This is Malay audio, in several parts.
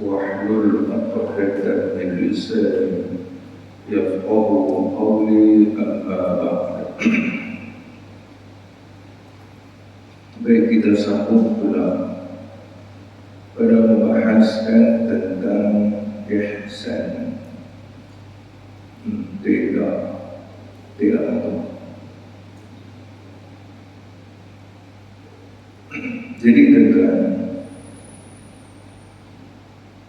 واحلل عقدة من لساني يفقهوا قولي أما بعد. Baik, kita sambung pula pada membahaskan tentang ihsan. Tidak jadi tentang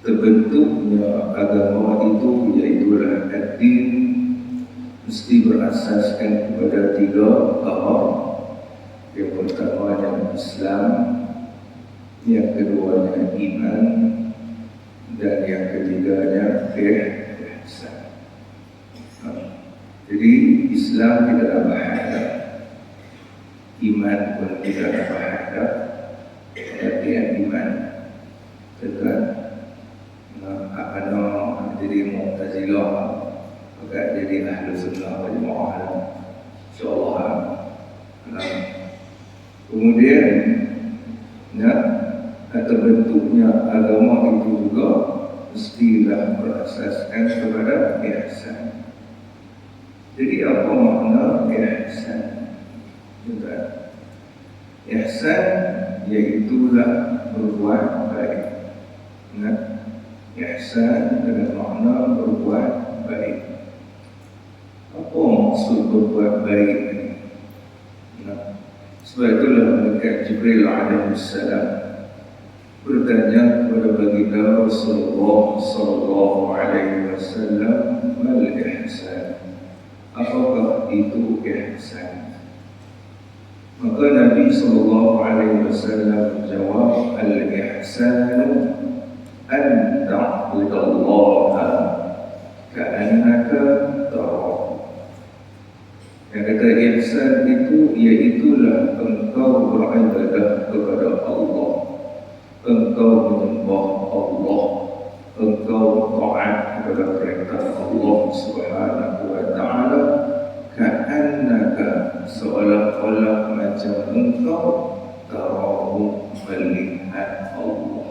terbentuknya agama itu, iaitulah ad-din, mesti berasaskan kepada 3 tahap. Yang pertamanya Islam, yang keduanya iman, dan yang ketiganya ihsan. Jadi Islam tidak ada bahaya, iman pun tidak ada bahaya. Pengertian iman tentang jadi Mu'tazilah, maka jadi Ahlus Sunnah wal Jamaah, insyaallah. Kemudian terbentuknya agama itu juga mestilah berasaskan kepada ihsan. Jadi apa makna ihsan? Ihsan iaitulah berbuat baik. Ihsan dengan makna berbuat baik. Apa maksud berbuat baik? Sebab itulah malaikat Jibril alaihissalam bertanya kepada baginda Rasulullah sallallahu alaihi wasallam, mal ihsan? Apakah itu ihsan? Maka Nabi sallallahu alaihi wasallam menjawab, al-ihsanu an ta'budallaha ka'annaka tarahu. Yang kata ihsan itu, iaitulah engkau beribadah kepada Allah, engkau menyembah Allah, engkau taat kepada perintah Allah Subhanahu wa taala, ka'annaka, seolah-olah macam engkau tarahu, melihat Allah.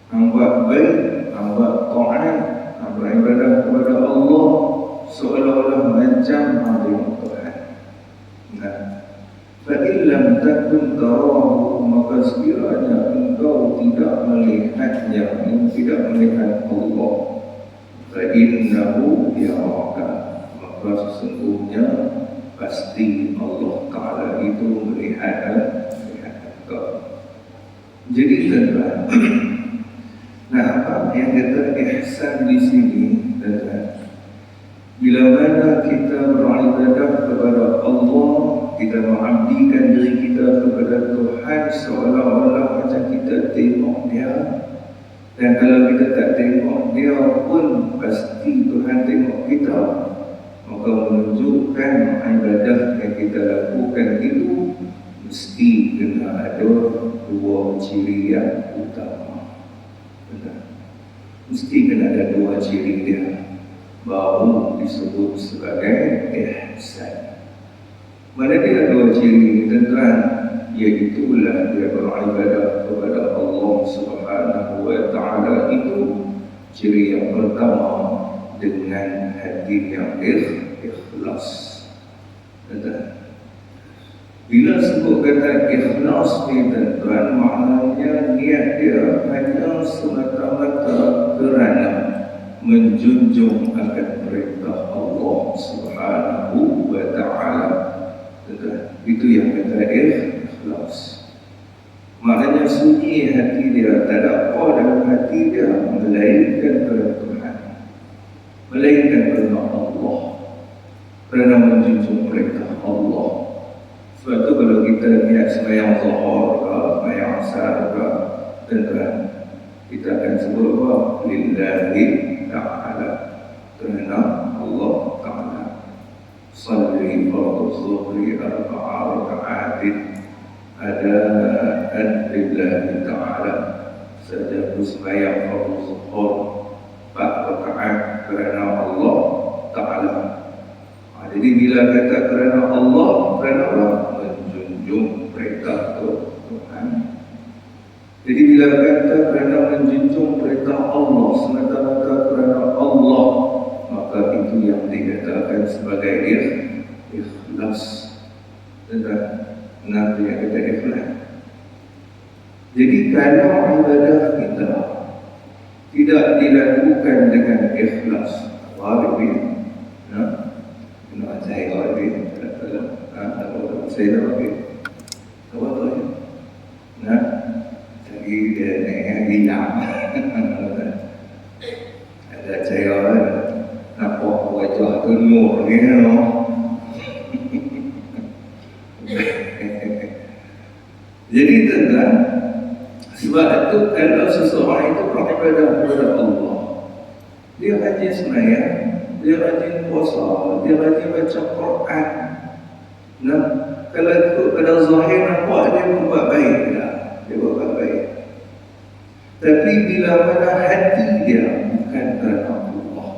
Hamba baik, hamba taat, beribadah kepada Allah seolah-olah macam tengok Tuhan. Fa'illam takun tarahu, maka sekiranya engkau tidak melihatnya, tidak melihat Allah, fa'innahu yaraka, maka sesungguhnya pasti Allah Ta'ala itu melihat engkau. Jadi tuan-tuan, apa yang kata ihsan di sini, tuan-tuan? Bila mana kita beribadah kepada Allah, kita mengabdikan diri kita kepada Tuhan seolah-olah macam kita tengok Dia, dan kalau kita tak tengok Dia pun pasti Tuhan tengok kita, maka menunjukkan ibadah yang kita lakukan itu mesti kena ada 2 ciri yang utama. Mesti kena ada 2 ciri dia, baru disebut sebagai ihsan. Mana dia 2 ciri ini, tuan-tuan? Iaitulah dia beribadah kepada Allah Subhanahu wa taala itu, ciri yang pertama, dengan hati yang ikhlas. Tuan-tuan, bila sebut kata ikhlas ni, tuan-tuan, maknanya niat dia hanya semata-mata kerana menjunjung akan perintah Allah Subhanahu wa taala. Itu yang kata ikhlas. Maknanya sunyi hati dia, tak ada apa dalam hati dia melainkan kerana Tuhan, melainkan kerana Allah, kerana menjunjung perintah Allah. Sebab tu kalau kita niat sembahyang zuhur ke, sembahyang asar ke, tuan-tuan, kita akan sebut apa? Lillahi ta'ala, kerana Allah Ta'ala. Salli fardhu zuhri 4 raka'atin adaan lillahi ta'ala. Saja sembahyang fardhu zuhur 4 rakaat kerana Allah Ta'ala. Jadi bila kata kerana Allah, kerana Allah menjunjung perintah Tuhan, Jadi bila kata kerana menjunjung perintah Allah semata-mata kerana Allah, maka itu yang dikatakan sebagai ikhlas. Tentang kenapa yang kata ikhlas? Jadi kalau ibadah kita tidak dilakukan dengan ikhlas, wajib nak saya wajib kalau saya wajib apa tu nak jadi dia yang hilang ada saya nampak wajah tu nur ni jadi tentang sebab itu kalau seseorang itu beribadah kepada Allah, dia rajin sembahyang, dia rajin puasa, dia rajin baca Quran. Nah, kalau itu pada zahir nampak dia berbuat baik dah, dia berbuat baik. Tapi bila pada hati dia bukan kerana Allah,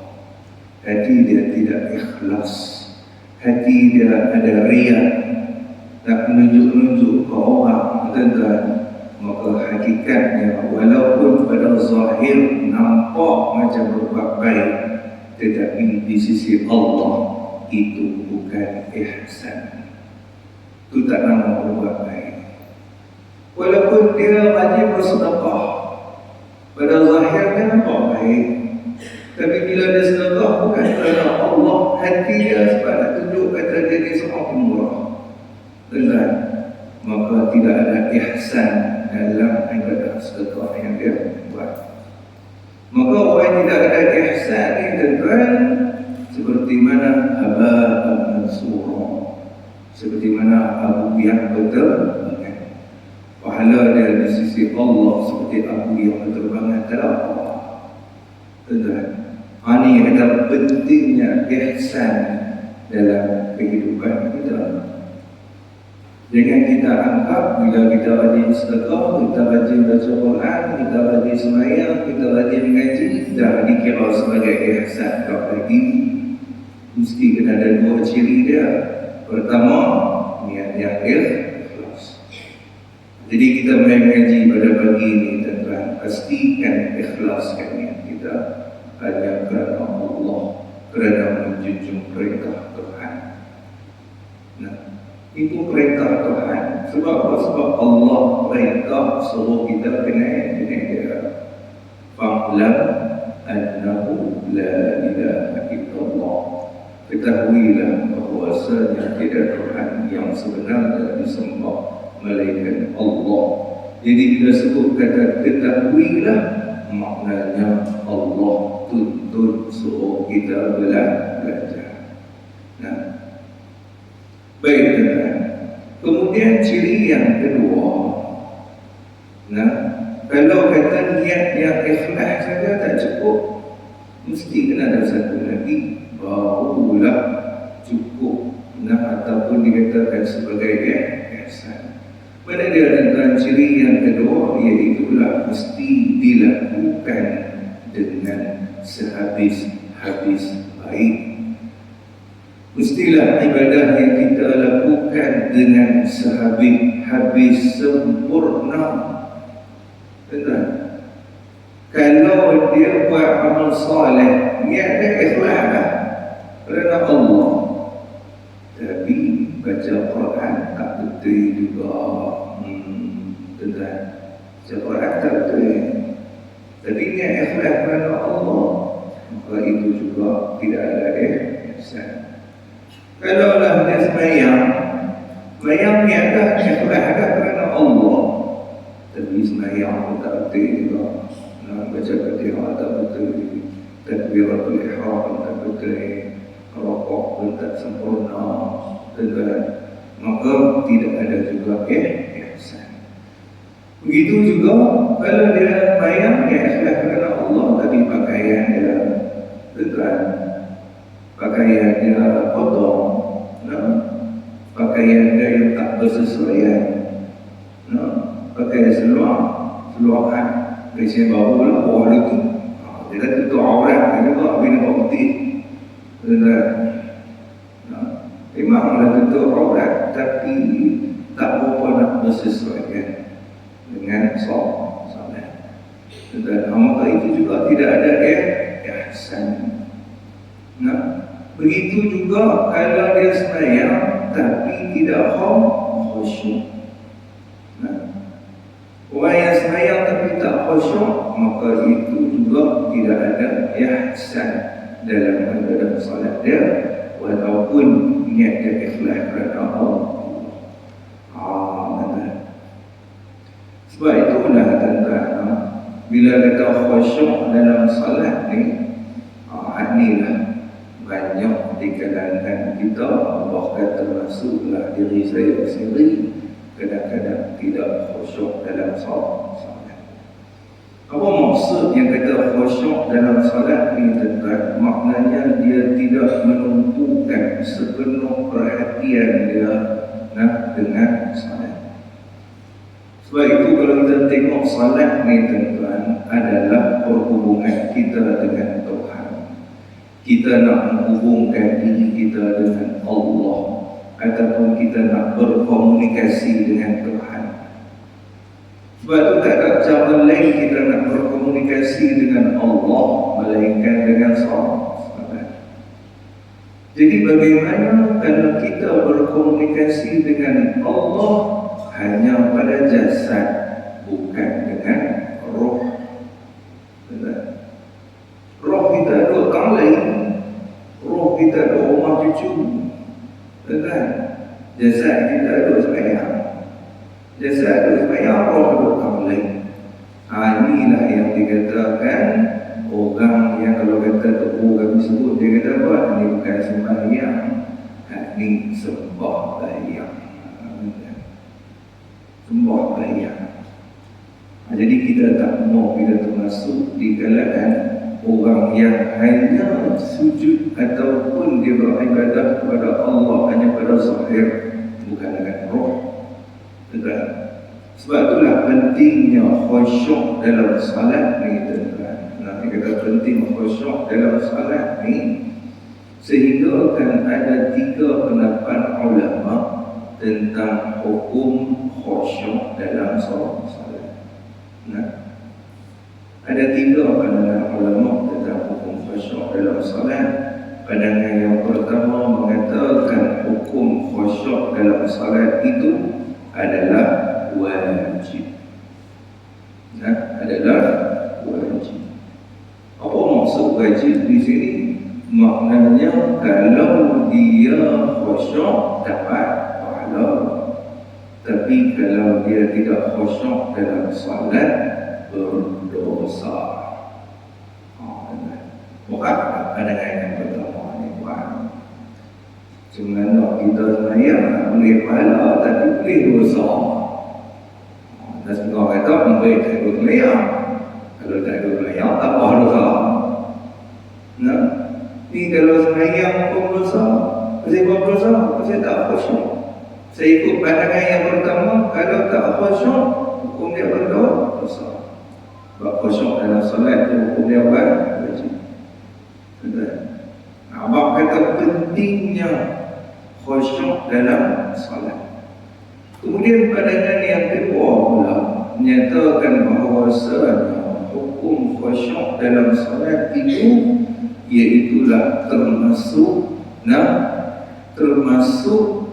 hati dia tidak ikhlas, hati dia ada riya, nak menunjuk-nunjuk ke orang, tentang maka hakikatnya walaupun pada zahir nampak macam berbuat baik, tetapi di sisi Allah itu bukan ihsan, itu tak nama berbuat baik. Walaupun dia rajin bersedekah, pada zahirnya nampak baik, tapi bila dia sedekah bukan kerana Allah, hati dia sebab nak tunjuk kata dia ni seorang pemurah, dan maka tidak ada ihsan dalam ibadah sedekah yang dia buat. Maka orang yang tidak ada ihsan ni tuan-tuan, seperti mana haba'an mansura, seperti mana abu yang berterbangan. Pahala dia di sisi Allah seperti abu yang berterbangan dalam Allah. Tuan-tuan, ini adalah pentingnya ihsan dalam kehidupan kita. Jangan kita anggap bila kita rajin sedekah, kita rajin baca Quran, kita rajin sembahyang, kita rajin mengaji, dah dikira sebagai ihsan. Tak lagi, mesti kena ada dua ciri dia. Pertama, niat yang ikhlas. Jadi kita mengaji pada pagi ini, tuan-tuan, pastikan ikhlaskan niat kita hanya kerana Allah, kerana menjunjung perintah Tuhan. Nah, itu perintah Tuhan. Sebab apa? Sebab Allah perintah suruh kita kena dia. Fa'lam annahu la ilaha illallah. Ketahuilah bahawasanya tidak Tuhan yang sebenarnya disembah melainkan Allah. Jadi bila sebut kata ketahuilah, maknanya Allah tuntut suruh kita belajar. Nah, baik tuan-tuan. Kemudian ciri yang kedua, nah, kalau kata niat yang ikhlas saja tak cukup, mesti kena ada satu lagi, barulah cukup. Nah, ataupun dikatakan sebagai ihsan. Pada dia tentang ciri yang kedua, iaitulah mesti dilakukan dengan sehabis-habis baik. Mestilah ibadah yang kita lakukan dengan sehabis-habis sempurna. Betul? Kalau dia buat amal soleh, dia ada ikhlas kerana Allah. Tapi baca Quran tak betul juga. Betul? Baca Quran tak betul. Tapi dia ikhlas kerana Allah, maka itu juga tidak ada ihsan. Kalau lah dia sembahyang ni ada ikhlas kerana Allah, tapi sembahyang pun tak betul juga. Baca Fatihah tak betul, takbiratul ihram tak betul, rukuk pun tak sempurna, maka tidak ada juga ihsan. Begitu juga kalau dia sembahyang dia ikhlas kerana Allah, tapi pakaian dia betul, pakaian dia kotor, pakaian dia yang tak bersesuaian, pakaian seluar Presiden baru lah, bawah lagi dia kata tutup aurat juga, bina bawah putih. Memanglah tutup aurat, tapi tak berapa nak bersesuaian dengan Dan maka itu juga tidak ada ihsan. Nah, begitu juga kalau dia sembahyang tapi tidak khusyuk. Nah, orang yang sembahyang tapi tak khusyuk, maka itu juga tidak ada ihsan dalam salat dia, walaupun niat dia ikhlas kerana Allah. Sebab itulah tuan-tuan, bila kata khusyuk dalam salat ni, inilah banyak di kalangan kita, bahkan termasuklah diri saya sendiri, kadang-kadang tidak khusyuk dalam salat. Apa maksud yang kata khusyuk dalam salat ni tuan-tuan? Maknanya dia tidak menumpukan sepenuh perhatian dia dengan salat. Sebab itu kalau kita tengok salat ni tuan-tuan adalah perhubungan kita dengan Tuhan. Kita nak menghubungkan diri kita dengan Allah, ataupun kita nak berkomunikasi dengan Tuhan. Sebab itu tak ada cara lain kita nak berkomunikasi dengan Allah melainkan dengan salat. Jadi bagaimana kalau kita berkomunikasi dengan Allah hanya pada jasad, bukan dengan roh? Roh kita ada orang lain, roh kita ada rumah cucu, jasad kita ada sembahyang, jasad ada sembahyang, roh ada orang lain. Inilah yang dikatakan orang yang kalau kata orang disebut, dia kata apa? Ini bukan sembahyang, ini sembahyang. Sembahyang. Jadi kita tak mau kita termasuk di kalangan orang yang hanya sujud ataupun dia beribadah kepada Allah hanya pada zahir, bukan dengan roh. Betul? Sebab itulah pentingnya khusyuk dalam salat ni tuan-tuan. Nanti kata penting khusyuk dalam salat ni, sehingga akan ada 3 pendapat ulama tentang hukum khusyuk dalam salat. Nah, ada 3 pandangan ulama tentang hukum khusyuk dalam salat. Pandangan yang pertama mengatakan hukum khusyuk dalam salat itu adalah wajib. Nah, adalah wajib. Apa maksud wajib di sini? Maknanya kalau dia khusyuk dapat pahala. Tapi kalau dia tidak khusyuk dalam salat, berdosa. Bukan pandangan yang pertama ni, bukan. Sebenarnya kita sembahyang tak boleh pahala, tapi boleh dosa. Dan setengah kata boleh tak ikut sembahyang. Kalau tak ikut sembahyang, tak apa dosa. Nah, ni kalau sembahyang pun dosa, pasal buat dosa, pasal tak khusyuk. Saya ikut pandangan yang pertama, kalau tak khusyuk, hukum dia berdosa. Sebab khusyuk dalam solat itu hukum dia wajib. Abang kata pentingnya khusyuk dalam solat. Kemudian pandangan yang kedua pula menyatakan bahawasanya hukum khusyuk dalam solat itu iaitulah termasuk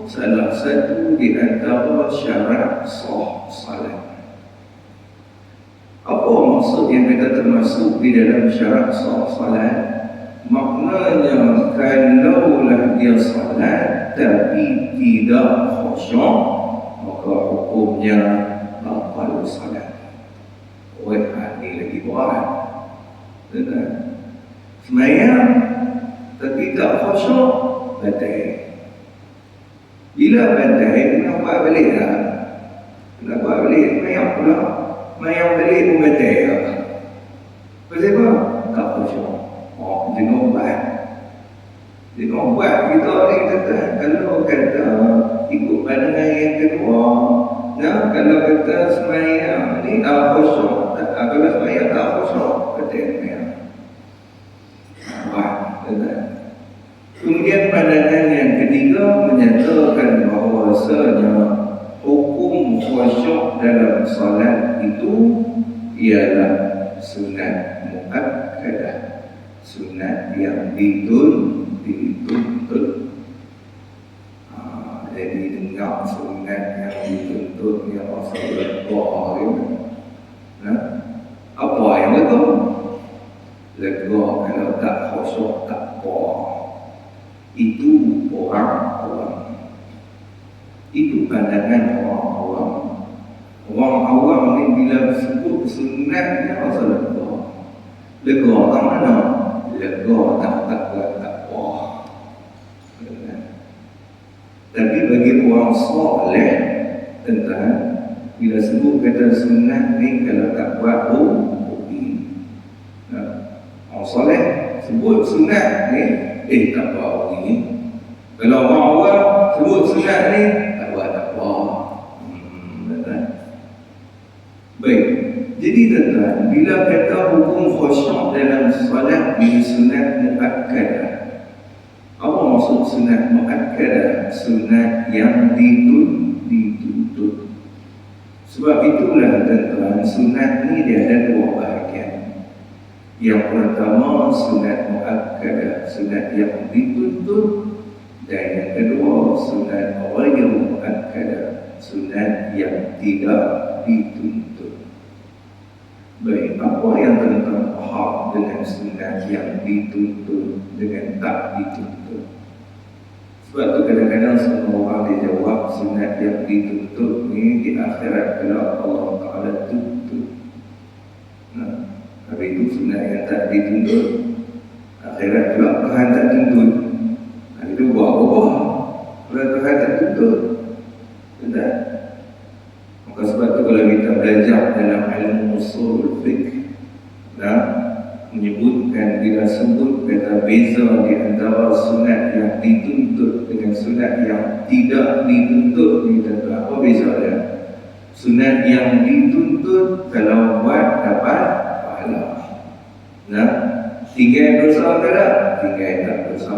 salah satu di antara syarat sah salat. Apa maksud yang kata termasuk di dalam syarat sah salat? Maknanya kalaulah dia salat tapi tidak khusyuk, maka hukumnya batal salat. Ini lagi berat. Betul? Sembahyang tapi tak khusyuk, batal. Bila batal, kena buat balik lah. Kena buat balik, sembahyang pula. Sembahyang balik pun batal. Pasal apa? Tak khusyuk. Jangan buat. Jangan buat. Kita ni kata, kalau kata ikut pandangan yang kedua, nah, kalau kata sembahyang ni tak khusyuk, kalau sembahyang tak khusyuk, batal sembahyang. Kemudian pandangan yang ketiga menyatakan bahawasanya hukum khusyuk dalam salat itu ialah sunat muakkadah, sunat yang dituntut. Jadi dengar sunat yang dituntut ni apa sahaja doa ni. Apa yang lega? Lega kalau tak khusyuk, tak puas. Itu orang-orang. Itu pandangan orang-orang. Orang awam ni bila sebut sunat ni apa lega? Lega tak mana? Lega tak buat tak puas. Tapi bagi orang soleh, tentang bila sebut kata sunat ni kalau tak buat rugi. Orang soleh sebut sunat ni tak buat rugi. Kalau orang awam sebut sunat ni tak buat tak buat. Baik. Jadi tuan-tuan, bila kata hukum khusyuk dalam solat di sunat muakkadah, apa maksud sunat muakkadah? Sunat yang dituntut. Sebab itulah tuan-tuan, sunat ni dia ada dua bahagian. Yang pertama sunat muakkadah, sunat yang dituntut, dan yang kedua sunat ghairu muakkadah, sunat yang tidak dituntut. Baik, apa yang tuan-tuan faham dengan sunat yang dituntut dengan tak dituntut? Sebab tu kadang-kadang semua orang dia jawab sunat yang dituntut ni di akhirat kalau Allah Ta'ala tuntut. Tapi itu sunat yang tak dituntut, akhirat kalau Tuhan tak tuntut, itu buat apa? Kalau Tuhan tak tuntut, tidak. Maka sebab tu kalau kita belajar dalam ilmu usul fiqh, menyebutkan bila sebut kata beza di antara sunat yang dituntut dengan sunat yang tidak dituntut ni, apa beza dia? Sunat yang dituntut kalau buat dapat pahala. Tinggal dosa ke tak? Tinggal tak dosa.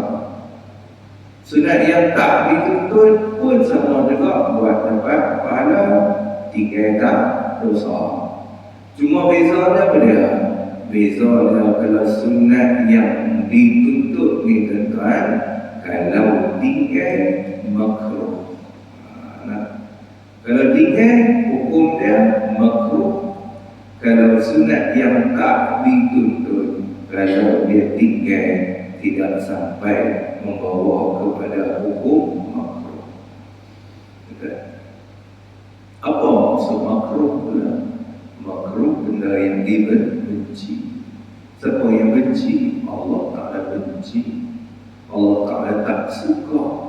Sunat yang tak dituntut pun sama juga, buat dapat pahala, tinggal tak dosa. Cuma bezanya apa dia? Bezanya kalau sunat yang dituntut ni tuan-tuan, kalau tinggal makruh. Kalau tinggal hukum dia makruh. Kalau sunat yang tak dituntut, kalau dia tinggal tidak sampai membawa kepada hukum makruh. Apa maksud makruh pula? Makruh benda yang dibenci. Siapa yang benci? Allah Ta'ala benci. Allah Ta'ala tak suka.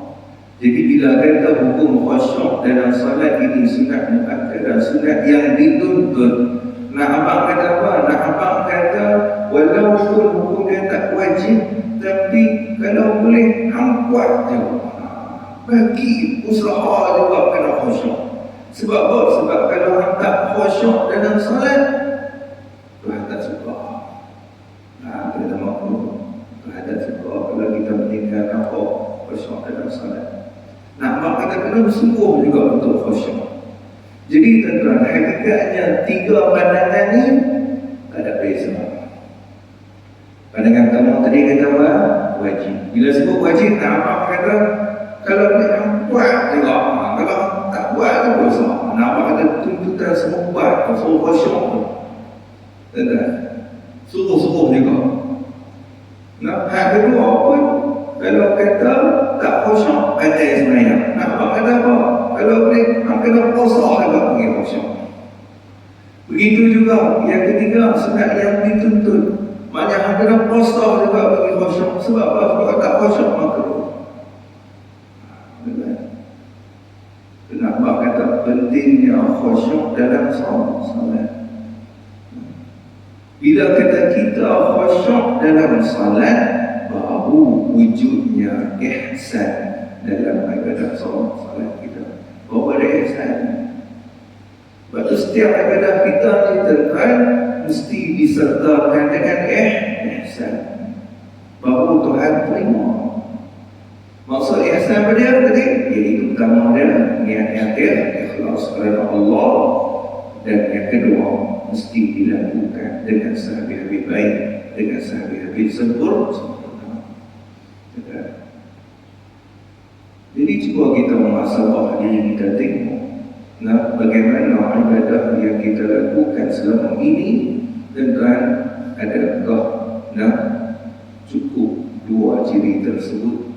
Jadi bila kata hukum khusyuk dalam salat ini sunat muakkadah, sunat yang dituntut, nak abang kata apa? Nak abang kata walaupun hukum dia tak wajib, tapi kalau boleh hang buat je. Bagi usaha juga kena khusyuk. Sebab apa? Sebab kalau hang tak khusyuk dalam salat, Tuhan tak suka. Kita makruh. Tuhan tak suka kalau kita meninggalkan khusyuk dalam salat. Abang kata kena bersungguh juga untuk khusyuk. Jadi tuan-tuan, hakikatnya tiga pandangan ni tak ada beza. Pandangan pertama tadi kata apa? Wajib. Bila sebut wajib, abang kata kalau boleh buat juga. Kalau tak buat tu dosa. Abang kata tuntutan semua buat, suruh khusyuk tu. Tuan-tuan, suruh juga. Hak kedua pun, kalau kata tak khusyuk, kata sebenarnya. Abang kata apa? Kalau boleh, kena puasa juga pergi khusyuk. Begitu juga yang ketiga, sunat yang dituntut. Maknanya kena puasa juga pergi khusyuk. Sebab apa? Sebab tak khusyuk makruh. Kenapa kata pentingnya khusyuk dalam salat? Bila kata kita khusyuk dalam salat, baru wujudnya ihsan dalam ibadah salat kita. Baru ada ihsan. Sebab itu setiap ibadah kita ni tuan-tuan mesti disertakan dengan ihsan. Baru Tuhan terima. Maksud ihsan apa dia tadi? Iaitu pertama dia niat dia ikhlas kerana Allah. Dan yang kedua, mesti dilakukan dengan sehabis-habis baik, dengan sehabis-habis sempurna. Jadi cuba kita muhasabah diri kita, tengok bagaimana ibadah yang kita lakukan selama ini, dan adakah cukup dua ciri tersebut,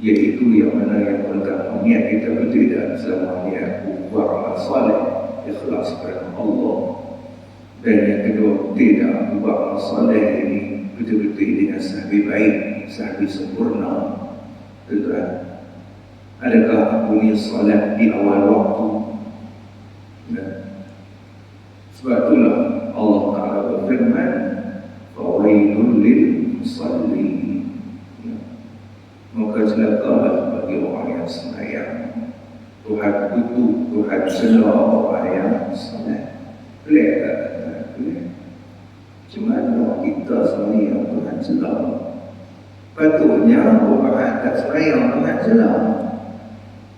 iaitu yang mana yang pertama, niat kita betul dan selama ni aku buat amal soleh ikhlas kepada Allah, dan yang kedua, tidak aku buat amal soleh ini betul-betul dengan sahabat baik, sahabat sempurna. Tuan, adakah aku ni solat di awal waktu? Sebab itulah Allah Ta'ala berfirman, fawailul lil musallin, maka celakalah bagi orang yang sembahyang. Tuhan kutuk, Tuhan cela orang yang solat. Pelik tak? Pelik. Macam mana kita sembahyang Tuhan cela? Patutnya orang tak sembahyang Tuhan cela,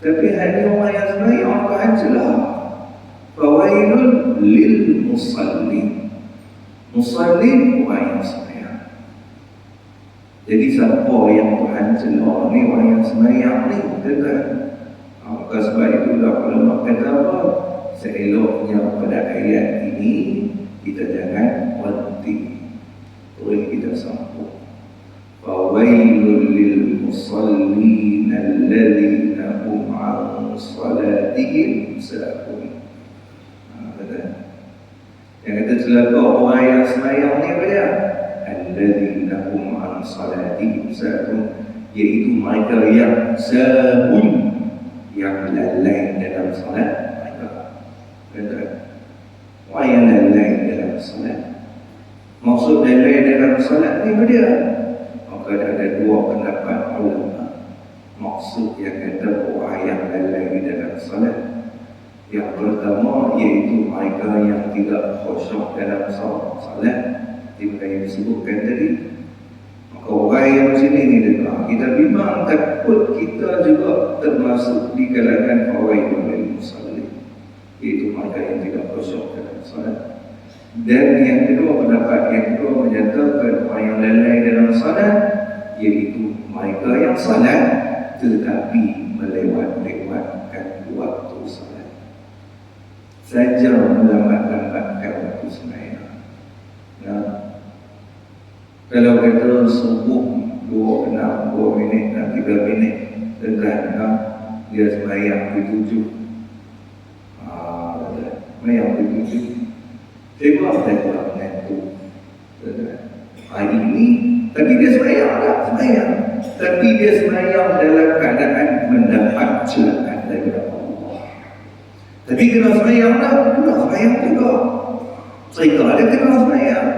tapi hanya orang yang sembahyang Tuhan cela. Fawailul lil musallin. Musallin orang yang sembahyang. Jadi siapa yang Tuhan cela ni? Orang yang sembahyang ni, kan? Maka sebab itulah ulama kata apa? Seeloknya pada ayat ini kita jangan berhenti, boleh kita sambung. Fawailul lil musallin alladzina hum 'an salatihim sahun. Yang kata celaka orang yang sembahyang ni apa dia? Alladzina hum 'an salatihim sahun, iaitu mereka yang sahun, yang lalai dalam solat mereka. Kata orang yang lalai dalam solat, maksud lalai dalam solat ni apa dia? Maka ada dua pendapat ulama maksud yang kata orang yang lalai dalam solat. Yang pertama iaitu mereka yang tidak khusyuk dalam solat, seperti yang disebutkan tadi. Maka orang yang macam ni dengar, kita bimbang takut kita juga termasuk di kalangan fawailul lil musallin, iaitu mereka yang tidak khusyuk dalam solat. Dan yang kedua, pendapat yang kedua menyatakan orang yang lalai dalam solat iaitu mereka yang solat tetapi melewat-lewatkan waktu solat, saja melambat-lambatkan waktu sembahyang. Kalau kata subuh 2 minit dan 3 minit dengan dia sembahyang di 7, sembahyang di 7, saya buat dengan itu hari ini. Tapi dia sembahyang tak? Sembahyang, tapi dia sembahyang dalam keadaan mendapat celahan daripada Allah. Tapi kena sembahyang tak? Kena sembahyang juga. Cerita dia kena sembahyang.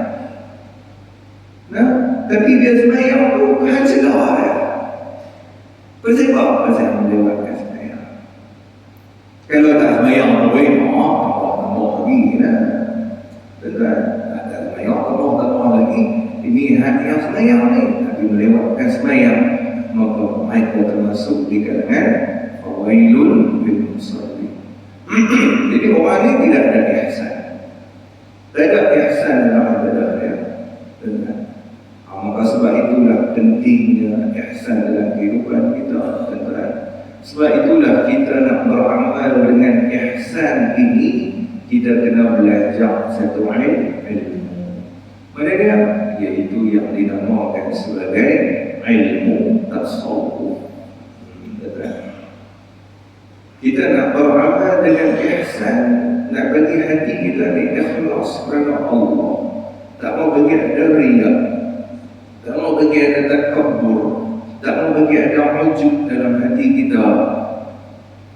Tapi dia sembahyang tu Tuhan cela dia. Sebab pasal melewatkan sembahyang. Kalau tak sembahyang boleh tambah lagi lah. Tak sembahyang tambah lagi. Ini hati yang sembahyang ni, tapi melewatkan sembahyang, maka mereka termasuk di kalangan fawailul lil musallin. Jadi orang ni tidak ada ihsan. Tak ada ihsan dalam ibadah dia. Maka sebab itulah pentingnya ihsan dalam kehidupan kita, tuan-tuan. Sebab itulah kita nak beramal dengan ihsan ini, kita kena belajar satu ilmu. Mana dia? Iaitu yang dinamakan sebagai ilmu tasawuf. Kita nak beramal dengan ihsan, nak bagi hati kita ni ikhlas kerana Allah, tak mau bagi ada riya, tak mau bagi ada takabbur, tak mau bagi ada ujub dalam hati kita.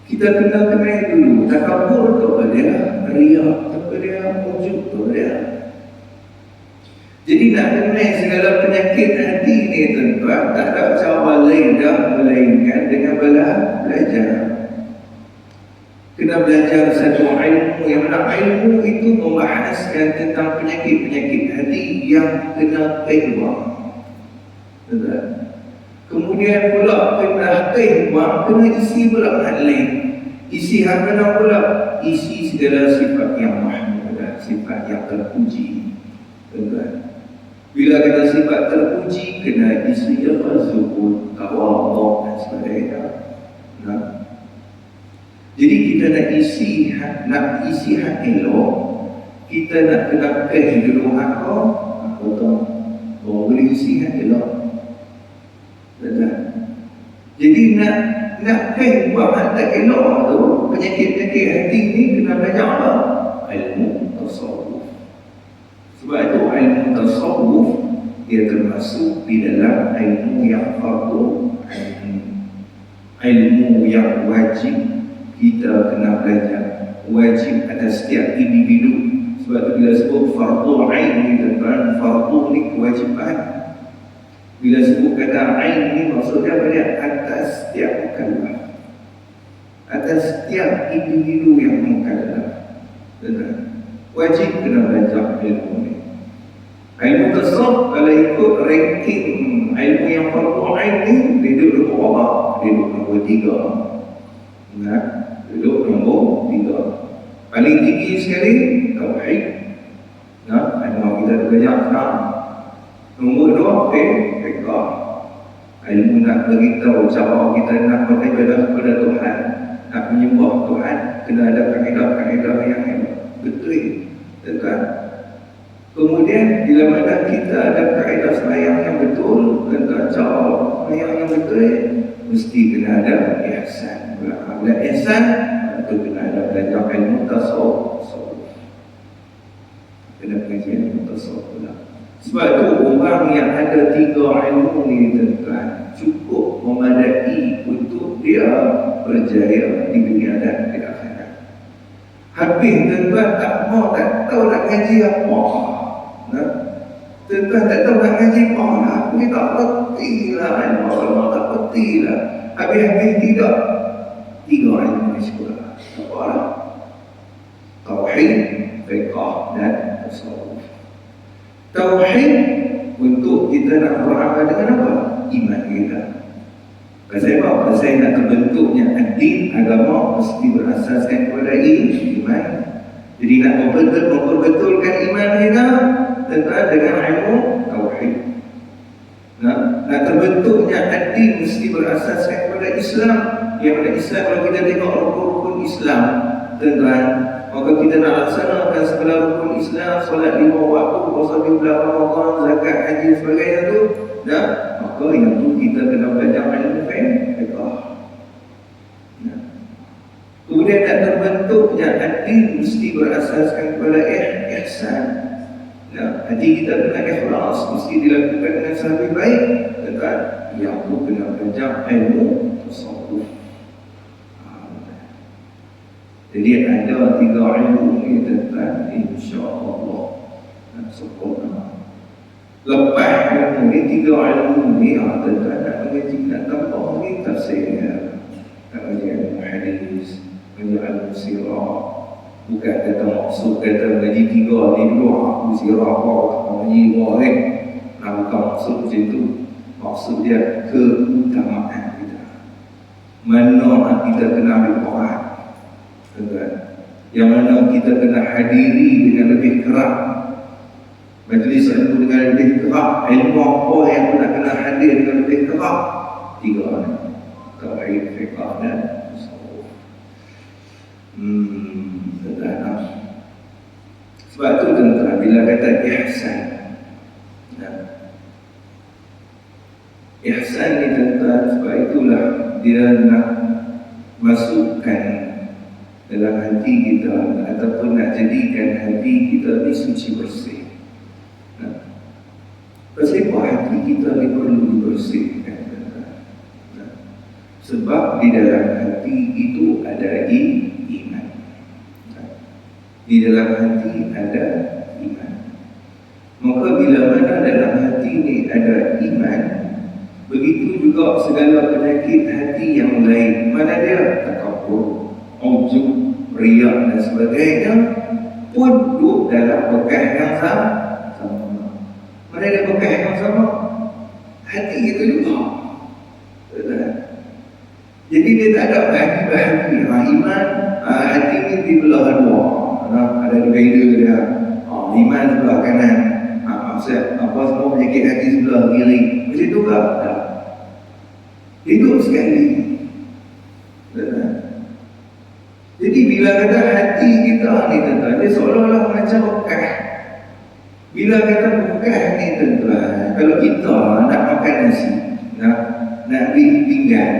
Kita kena kenal dulu takabbur tu apa dia, riya tu apa dia, ujub tu apa dia. Jadi nak kenal segala penyakit hati ni, tuan-tuan, tak ada cara lain dah melainkan dengan belajar. Kena belajar satu ilmu, yang mana ilmu itu membahaskan tentang penyakit-penyakit hati yang kena tengok. Kemudian pula kena tengok, kena isi pula hal lain. Isi hal mana pula? Isi segala sifat yang mahmud. yang terpuji. Tuan-tuan, bila kata sifat terpuji, kena isi zuhud, tawaduk dan sebagainya. Jadi kita nak isi hak elok, kita nak kenapkan dulu hak kau, boleh isi hak elok. Jadi nak buat hak tak elok tu, penyakit-penyakit hati ni kena belajar apa? Ilmu tasawuf. Sebab itu ilmu tasawuf dia termasuk di dalam ilmu yang fardu ain, ilmu yang wajib kita kena belajar, wajib atas setiap individu. Sebab tu bila sebut fardu ain ni, tuan-tuan, fardu ni kewajipan. Bila sebut kata ain ni, maksudnya pada atas setiap mukallaf, atas setiap individu yang mukallaf. Tuan-tuan, wajib kena belajar ilmu ni. Ilmu tasawuf kalau ikut ranking ilmu yang fardu ain ni, dia duduk berapa? Dia duduk nombor 3. Duduk nombor 3. Paling tinggi sekali tauhid. Ilmu kita belajar sekarang. Nombor 2 fiqh. Ilmu nak beritahu cara kita nak beribadah kepada Tuhan, nak menyembah Tuhan, kena ada kaedah-kaedah yang betul. Kan? Kemudian bila mana kita ada kaedah sembahyang yang betul, tentang cara sembahyang yang betul, mesti kena ada ihsan. Bila ihsan, itu kena ada belajar ilmu tasawuf. Kena pengajian ilmu tasawuf pula. Sebab itu orang yang ada 3 ilmu ni, tuan-tuan, cukup memadai untuk dia berjaya di dunia dan di akhirat. Habis tuan-tuan tak tahu nak ngaji apa. Tuan-tuan tak tahu nak ngaji apa lah. Ni tak peti lah ilmu agama, tak peti lah. Habis-habis tidak 3 ilmu ni sekolah. Apa lah? Tauhid, fiqh dan tasawuf. Tauhid untuk kita nak beramal dengan apa? Iman kita. Pasal apa? Pasal nak terbentuknya ad-din, agama mesti berasaskan kepada iman. Jadi nak memperbetulkan iman kita dengan ilmu tauhid. Nak terbentuknya ad-din mesti berasaskan kepada Islam. Yang mana Islam, kalau kita tengok rukun-rukun Islam, tuan-tuan, maka kita nak laksanakan segala rukun Islam, solat 5 waktu, puasa di bulan Ramadan, zakat, haji dan sebagainya tu, maka yang tu kita kena belajar ilmu fiqh. Kemudian nak terbentuknya ad-din mesti berasaskan kepada ihsan. Hati kita kena ikhlas, mesti dilakukan dengan sangat baik. Tentang yang tu kena belajar ilmu tasawuf. Jadi ada 3 ilmu ni, tentang insya-Allah sempurna. Lepas ilmu ni, 3 ilmu ni, tentang nak mengaji, nak tambah ni tafsir, nak mengaji ilmu hadis, mengaji ilmu sirah. Bukan kata maksud kata mengaji 3 ni dulu, aku sirah kau mengaji boleh. Bukan maksud macam tu. Maksud dia keutamaan kita. Mana kita kena ambil Quran, yang mana kita kena hadiri dengan lebih keras, majlis ilmu dengan lebih keras, ilmu apa yang kita kena hadir dengan lebih keras. 3 ni, tauhid, fiqh dan tasawuf. Sebab tu tuan-tuan, bila kata ihsan, ihsan ni tuan-tuan, sebab itulah dia nak masukkan dalam hati kita, ataupun nak jadikan hati kita ni suci bersih. Pasal hati kita ni perlu dibersihkan. Sebab di dalam hati itu ada iman. Di dalam hati ada iman. Maka bila mana dalam hati ni ada iman, begitu juga segala penyakit hati yang lain. Mana dia? Takabur, ujub, riak dan sebagainya pun duduk dalam bekas yang sama. Mana ada bekas yang sama? Hati kita juga. Jadi dia tak ada bahagi-bahagi. Iman, hati ni dibelah 2. Ada divider dia. sebelah kanan, maksud apa semua penyakit hati sebelah kiri. Macam tu tak? Tak. Hidup sekali. Jadi bila kata hati kita ni tuan-tuan, dia seolah-olah macam bekas. Bila kata bekas ni tuan-tuan, kalau kita nak makan nasi, nak beli pinggan,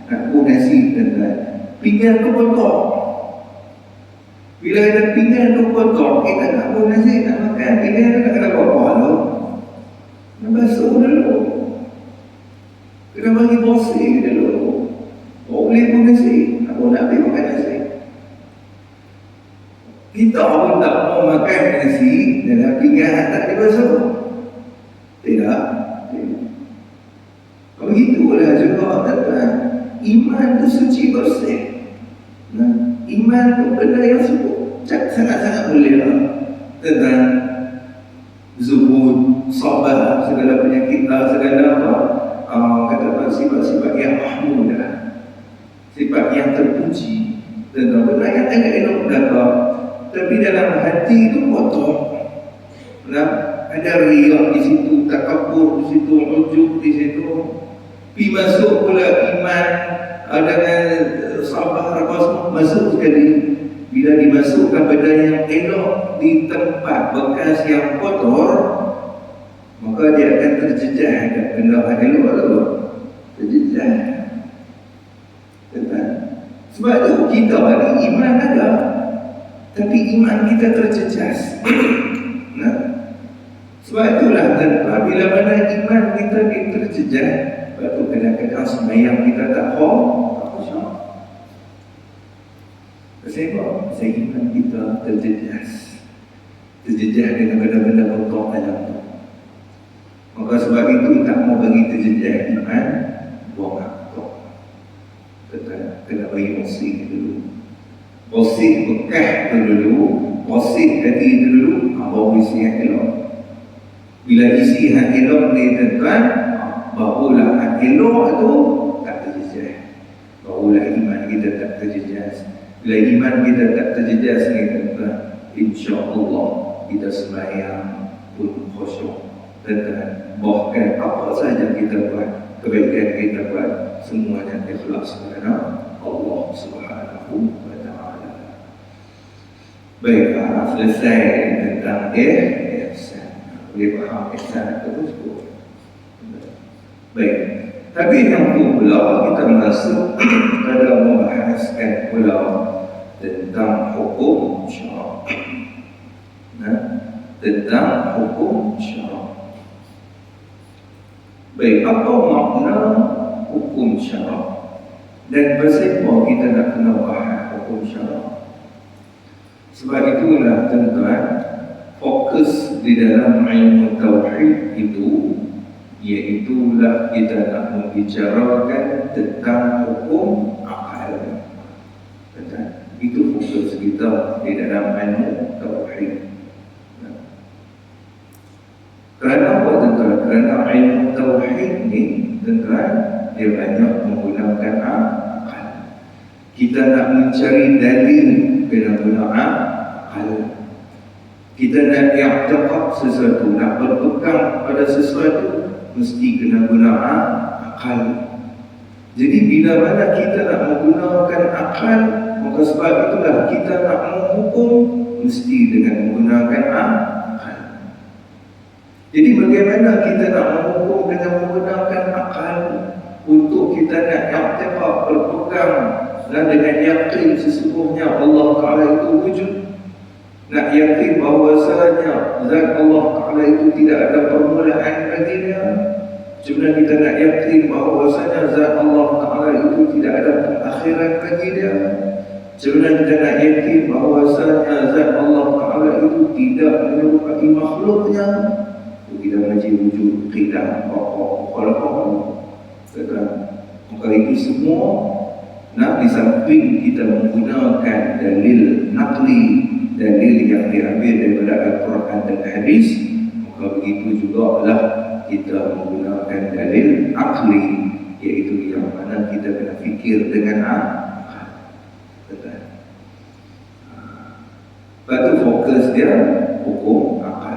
nak buat nasi tuan-tuan, pinggan tu kotor. Bila ada pinggan tu kotor, kita nak buat nasi, nak makan pinggan tu tak kena apa-apa tu. Nak basuh dulu, kena bagi bersih dulu. Boleh pun nasi, aku nak pergi makan nasi. Kita pun tak mau makan nasi dalam pinggan tak dibasuh. Tidak. Begitulah juga tuan-tuan. Iman tu suci bersih. Iman tu benda yang sangat-sangat mulia. Tentang zuhud, sabar, segala penyakit, segala apa, kata sifat-sifat yang mahmudah, sifat yang terpuji. Tentang benda yang agak elok belakang. Tapi dalam hati itu kotor. Ada riak di situ, takabur di situ, ujub di situ. Pergi masuk pula iman dengan sabar apa semua masuk sekali. Bila dimasukkan benda yang elok di tempat bekas yang kotor, maka dia akan terjejah kat benda yang elok tu. Terjejah. Sebab tu kita ni iman ada, tapi iman kita terjejas. Sebab itulah tuan-tuan, bila mana iman kita terjejas, sebab tu kadang-kadang sembahyang kita tak khusyuk. Sebab iman kita terjejas dengan benda-benda kotor dalam tu. Maka sebab itu tak mau bagi terjejas iman, buang akal. Kena bagi bersih dulu. Bersih bekas dulu, bersih hati dulu, baru isi yang elok. Bila isi yang elok ni tuan-tuan, barulah yang elok tu tak terjejas. Barulah iman kita tak terjejas. Bila iman kita tak terjejas ni tuan-tuan, insya-Allah kita sembahyang pun khusyuk. Tuan-tuan, bahkan apa saja kita buat, kebaikan kita buat, semuanya ikhlas kerana Allah Subhanahu wa ta'ala. Baiklah, selesai tentang ihsan. Boleh faham ihsan itu semua. Baik. Tapi yang pula kita masuk pada membahaskan pula tentang hukum syarak. Tentang hukum syarak. Baik, apa makna hukum syarak? Dan pasal apa kita nak kena bahas hukum syarak? Sebab itulah tuan-tuan, fokus di dalam ilmu tauhid itu, iaitulah kita nak membicarakan tentang hukum akal. Itu fokus kita di dalam ilmu tauhid. Kerana apa tuan-tuan? Kerana ilmu tauhid ni tuan-tuan, dia banyak menggunakan akal. Kita nak mencari dalil kena guna akal. Kita nak i'tiqad sesuatu, nak berpegang pada sesuatu, mesti kena guna akal. Jadi bila mana kita nak menggunakan akal, maka sebab itulah kita nak menghukum mesti dengan menggunakan akal. Jadi bagaimana kita nak menghukum dengan menggunakan akal? Untuk kita nak i'tiqad, berpegang dan dengan yakin sesungguhnya Allah Ta'ala itu wujud. Nak yakin bahawasanya zat Allah Ta'ala itu tidak ada permulaan baginya. Cuma kita nak yakin bahawasanya zat Allah Ta'ala itu tidak ada pengakhiran bagi dia. Cuma kita nak yakin bahawasanya zat Allah Ta'ala itu tidak menyerupai makhluknya. Kita mengaji wujud qidah apa-apa. Maka itu semua nak di samping kita menggunakan dalil naqli, dalil yang diambil daripada Al-Quran dan Hadis, maka begitu juga lah kita menggunakan dalil akli, iaitu yang mana kita kena fikir dengan akal. Lepas tu fokus dia hukum akal.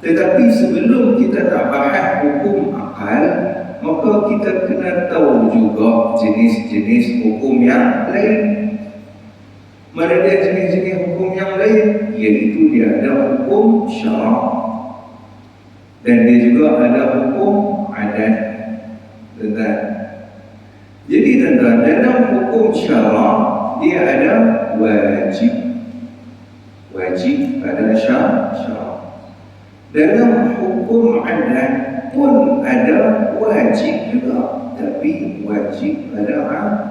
Tetapi sebelum kita nak bahas hukum akal, maka kita kena tahu juga jenis-jenis hukum yang lain. Mana dia jenis-jenis hukum yang lain? Iaitu dia ada hukum syarak dan dia juga ada hukum adat. Tuan-tuan, jadi tuan-tuan, dalam hukum syarak dia ada wajib pada syarak. Dalam hukum adat pun ada wajib juga, tapi wajib pada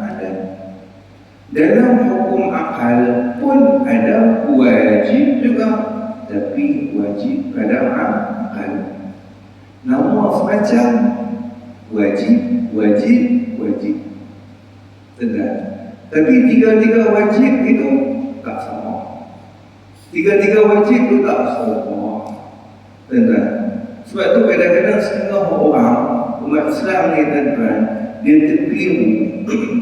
adat. Dalam hukum akal pun ada wajib juga, tapi wajib pada akal. Nama semacam wajib. Tenang. Tapi tiga-tiga wajib itu tak sama. Tiga-tiga wajib itu tak sama. Tenang. Sebab tu kadang-kadang setengah orang umat Islam ni tuan-tuan, dia terkeliru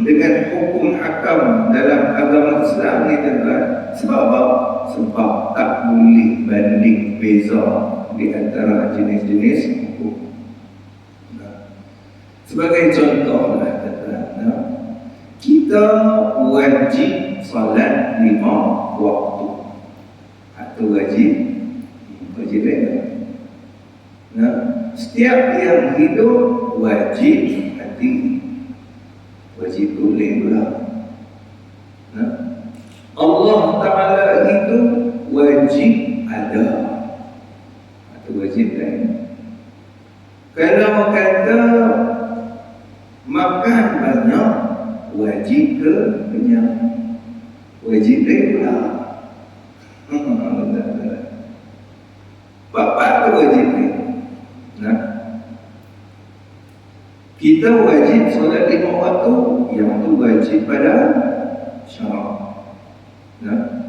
dengan hukum hakam dalam agama Islam ni tuan-tuan. Sebab apa? Sebab tak boleh banding beza di antara jenis-jenis hukum. Sebagai contoh lah tuan-tuan, kita wajib salat 5 waktu atau wajib lain. Setiap yang hidup wajib hati, wajib boleh pula. Allah Ta'ala itu wajib ada atau wajib lain. Kalau kata makan banyak, wajib ke kenyang, wajib lain pula. Bapak tu wajib lain. Kita wajib solat 5 waktu, yang tu wajib pada syarak.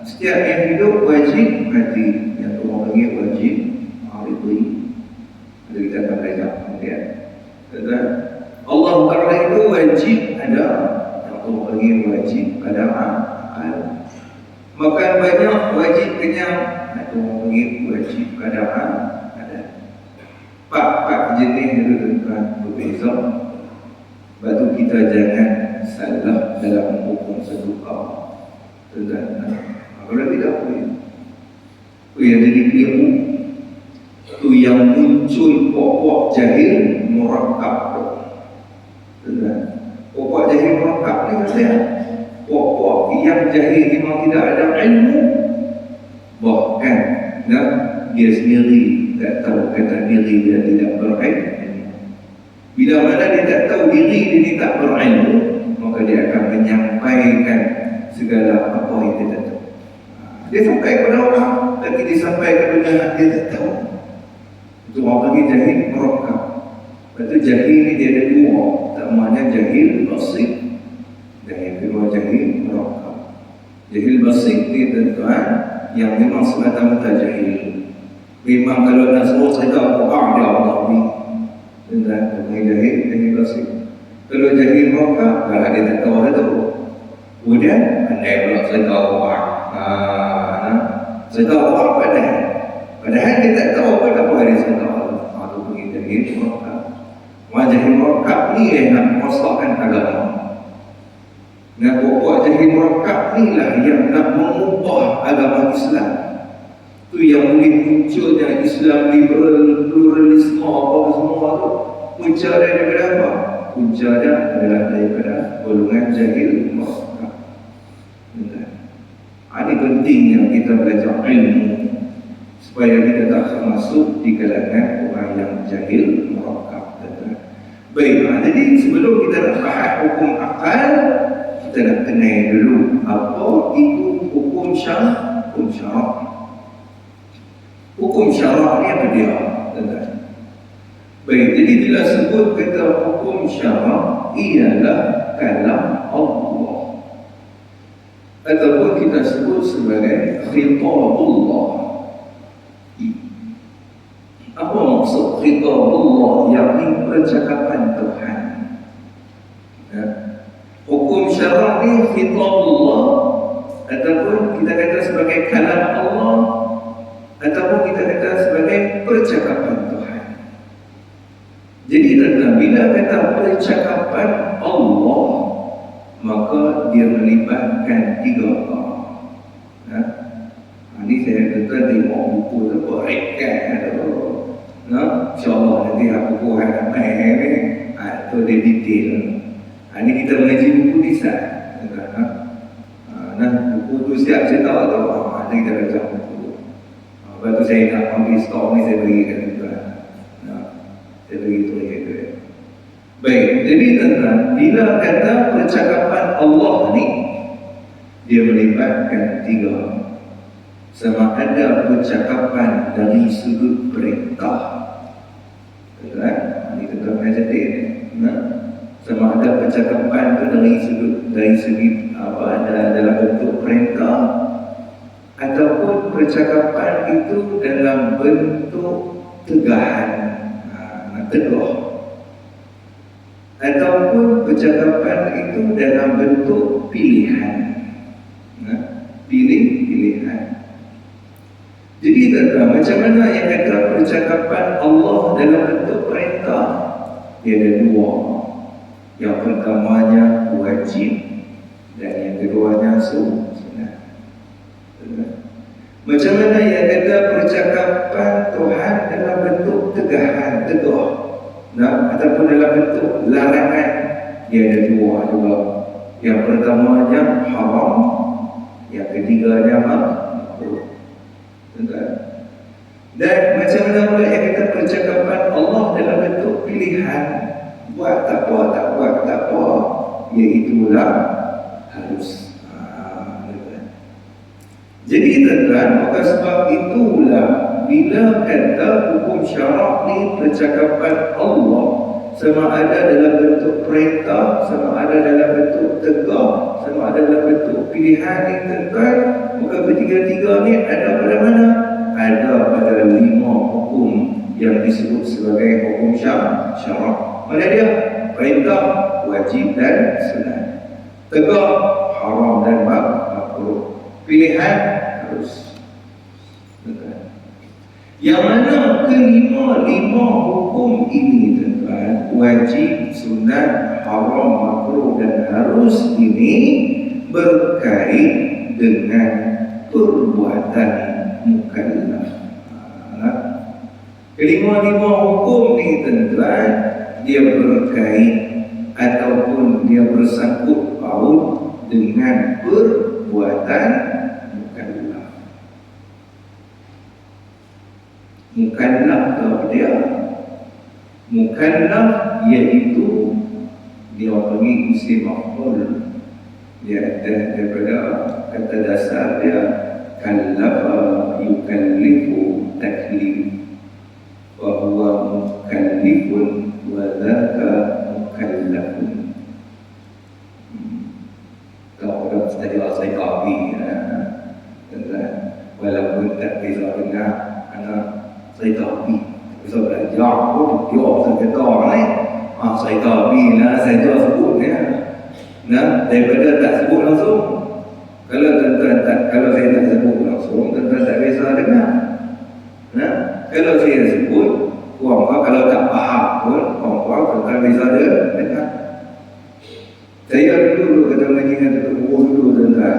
Setiap yang hidup wajib mati, yang tu orang panggil wajib aridi. Ada kita akan belajar kemudian. Allah Ta'ala itu wajib ada, yang tu orang panggil wajib pada akal. Makan banyak wajib kenyang, yang tu orang panggil wajib pada adat. Pak jenis itu tuan-tuan berbeza. Sebab tu kita jangan salah dalam hukum satu kaum. Tuan-tuan, kalau tidak boleh. Yang jadi keliru itu yang muncul pokok jahil murakkab. Tuan-tuan, pokok jahil murakkab ni maksudnya pokok yang jahil memang tidak ada ilmu, bahkan dia sendiri tak tahu kata diri dia tidak berilmu. Bila mana dia tak tahu diri dia tak berilmu, maka dia akan menyampaikan segala apa yang dia tak tahu. Dia sampai kepada orang, tapi dia sampai kepada dia tak tahu. Itu orang panggil jahil murakkab. Lepas tu jahil ni dia ada dua. Pertamanya jahil basit, dan yang kedua jahil murakkab. Jahil basit ni tuan-tuan yang memang semata-mata jahil. Memang kalau nak suruh cerita Quran dia Allah ni. Tuan-tuan, jahil basit. Kalau jahil murakkab, kalau dia tak tahu dah tu. Kemudian andai pula cerita Quran. Cerita Quran padahal dia tak tahu apa dia cerita Allah. Itu pergi jahil murakkab. Jahil murakkab ni yang nak merosakkan agama. Dan pokok jahil murakkab ni lah yang nak mengubah agama Islam. Itu yang boleh munculnya Islam liberal, pluralisme, apa semua tu. Punca daripada apa? Punca dia adalah daripada golongan jahil murakkab. Ini pentingnya kita belajar ilmu supaya kita tak masuk di kalangan orang yang jahil murakkab. Baik, jadi sebelum kita nak bahas hukum akal, kita nak kenal dulu apa itu hukum syarak. Hukum syarak ni apa dia? Baik, jadi bila sebut kata hukum syarak ialah kalam Allah, ataupun kita sebut sebagai khitabullah. Apa maksud khitabullah? Yakni percakapan Tuhan. Hukum syarak ni khitabullah, ataupun kita kata sebagai kalam Allah, ataupun kita kata sebagai sebagai percakapan Tuhan. Jadi bila kata percakapan Allah, maka dia melibatkan 3 orang. Ini saya kata tengok buku tu rekat tu. InsyaAllah nanti aku buat tu dia detail. Ini kita mengaji buku ni sah. Buku tu siap saya tahu tu. Nanti kita baca buku. Lepas tu saya nak ambil stok ni, saya bagikan tuan. Saya bagi tu dia. Baik, jadi tuan-tuan, bila kata percakapan Allah ni, dia melibatkan 3. Sama ada percakapan dari sudut perintah. Tuan-tuan, ini tuan-tuan kena catat. Sama ada percakapan itu dari segi dalam bentuk perintah, ataupun percakapan itu dalam bentuk tegahan, teguh, ataupun percakapan itu dalam bentuk pilihan, pilihan. Jadi tuan-tuan, macam mana yang kata percakapan Allah dalam bentuk perintah? Dia ada 2. Yang pertamanya wajib dan yang keduanya sunnah. Macam mana yang kata percakapan Tuhan dalam bentuk tegahan, teguh, ataupun dalam bentuk larangan? Dia ada 2 juga. Yang pertamanya haram, yang ketiganya makruh. Dan macam mana pula yang kata percakapan Allah dalam bentuk pilihan? Buat tak apa, tak buat tak apa, iaitulah harus. Jadi tuan-tuan, maka sebab itulah bila kata hukum syarak ni percakapan Allah, sama ada dalam bentuk perintah, sama ada dalam bentuk tegak, sama ada dalam bentuk pilihan ni tuan-tuan, maka ketiga-tiga ni ada pada mana? Ada pada 5 hukum yang disebut sebagai hukum syarak. Mana dia? Perintah, wajib dan sunnah. Tegak, haram dan makruh. Pilihan, harus. Yang mana kelima hukum ini tuan-tuan, wajib, sunnah, haram, makruh dan harus ini berkait dengan perbuatan mukallaf. Kelima hukum ini tuan-tuan, dia berkait ataupun dia bersangkut paut dengan perbuatan mukallaf. Mukallaf itu apa dia? Mukallaf iaitu dia panggil isim maf'ul. Dia daripada kata dasar dia kallafa yukallifu taklif. Wa huwa mukallifun wa dzaka mukallafun. Kalau orang istilah psikologi, walaupun tak bisa dengar anak psikologi, bisa belajar pun dia orang kata ni, psikologi lah saya sebut ya. Daripada tak sebut langsung. Kalau saya tak sebut langsung, tuan-tuan tak bisa dengar. Kalau saya sebut, kalau tak faham pun, tuan-tuan bisa dengar. Saya dulu kata mengaji dengan tuan dulu tuan-tuan,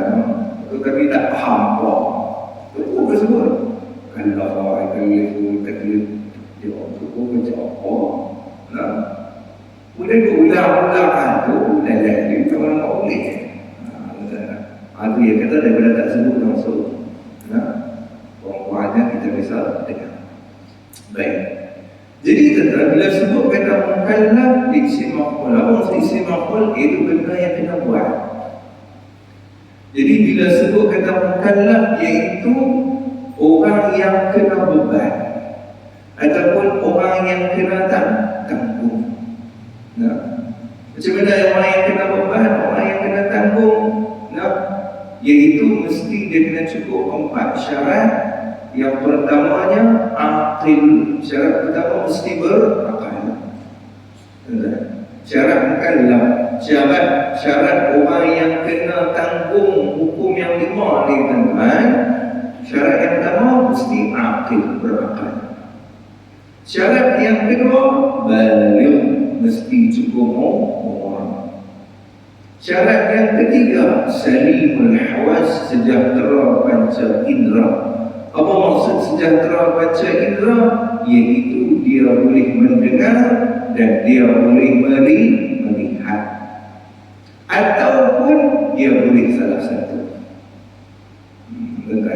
tapi tak faham pun. Tuan tersebut, kalau ikan taklif, dia tuan macam apa? Kemudian dia ulang-ulang tu, dia tak orang boleh. Itu yang kata daripada tak sebut langsung. Orang-orangnya kita bisa dengar. Baik. Jadi tuan-tuan, bila sebut kata mukallaf di isim maf'ul, apa isim maf'ul? Itu benda yang kena buat. Jadi bila sebut kata mukallaf, iaitu orang yang kena beban ataupun orang yang kena tanggung. Macam mana orang yang kena beban, orang yang kena tanggung? Iaitu mesti dia kena cukup 4 syarat. Yang pertamanya aqil. Syarat pertama mesti berakal. Syarat mukallaf, syarat orang yang kena tanggung hukum yang 5 ni tuan-tuan. Syarat yang pertama mesti aqil, berakal. Syarat yang kedua, baligh, mesti cukup umur. Syarat yang ketiga, salimul hawas, sejahtera panca indera. Apa maksud sejahtera panca indera? Iaitu dia boleh mendengar dan dia boleh melihat, ataupun dia boleh salah satu. Betul.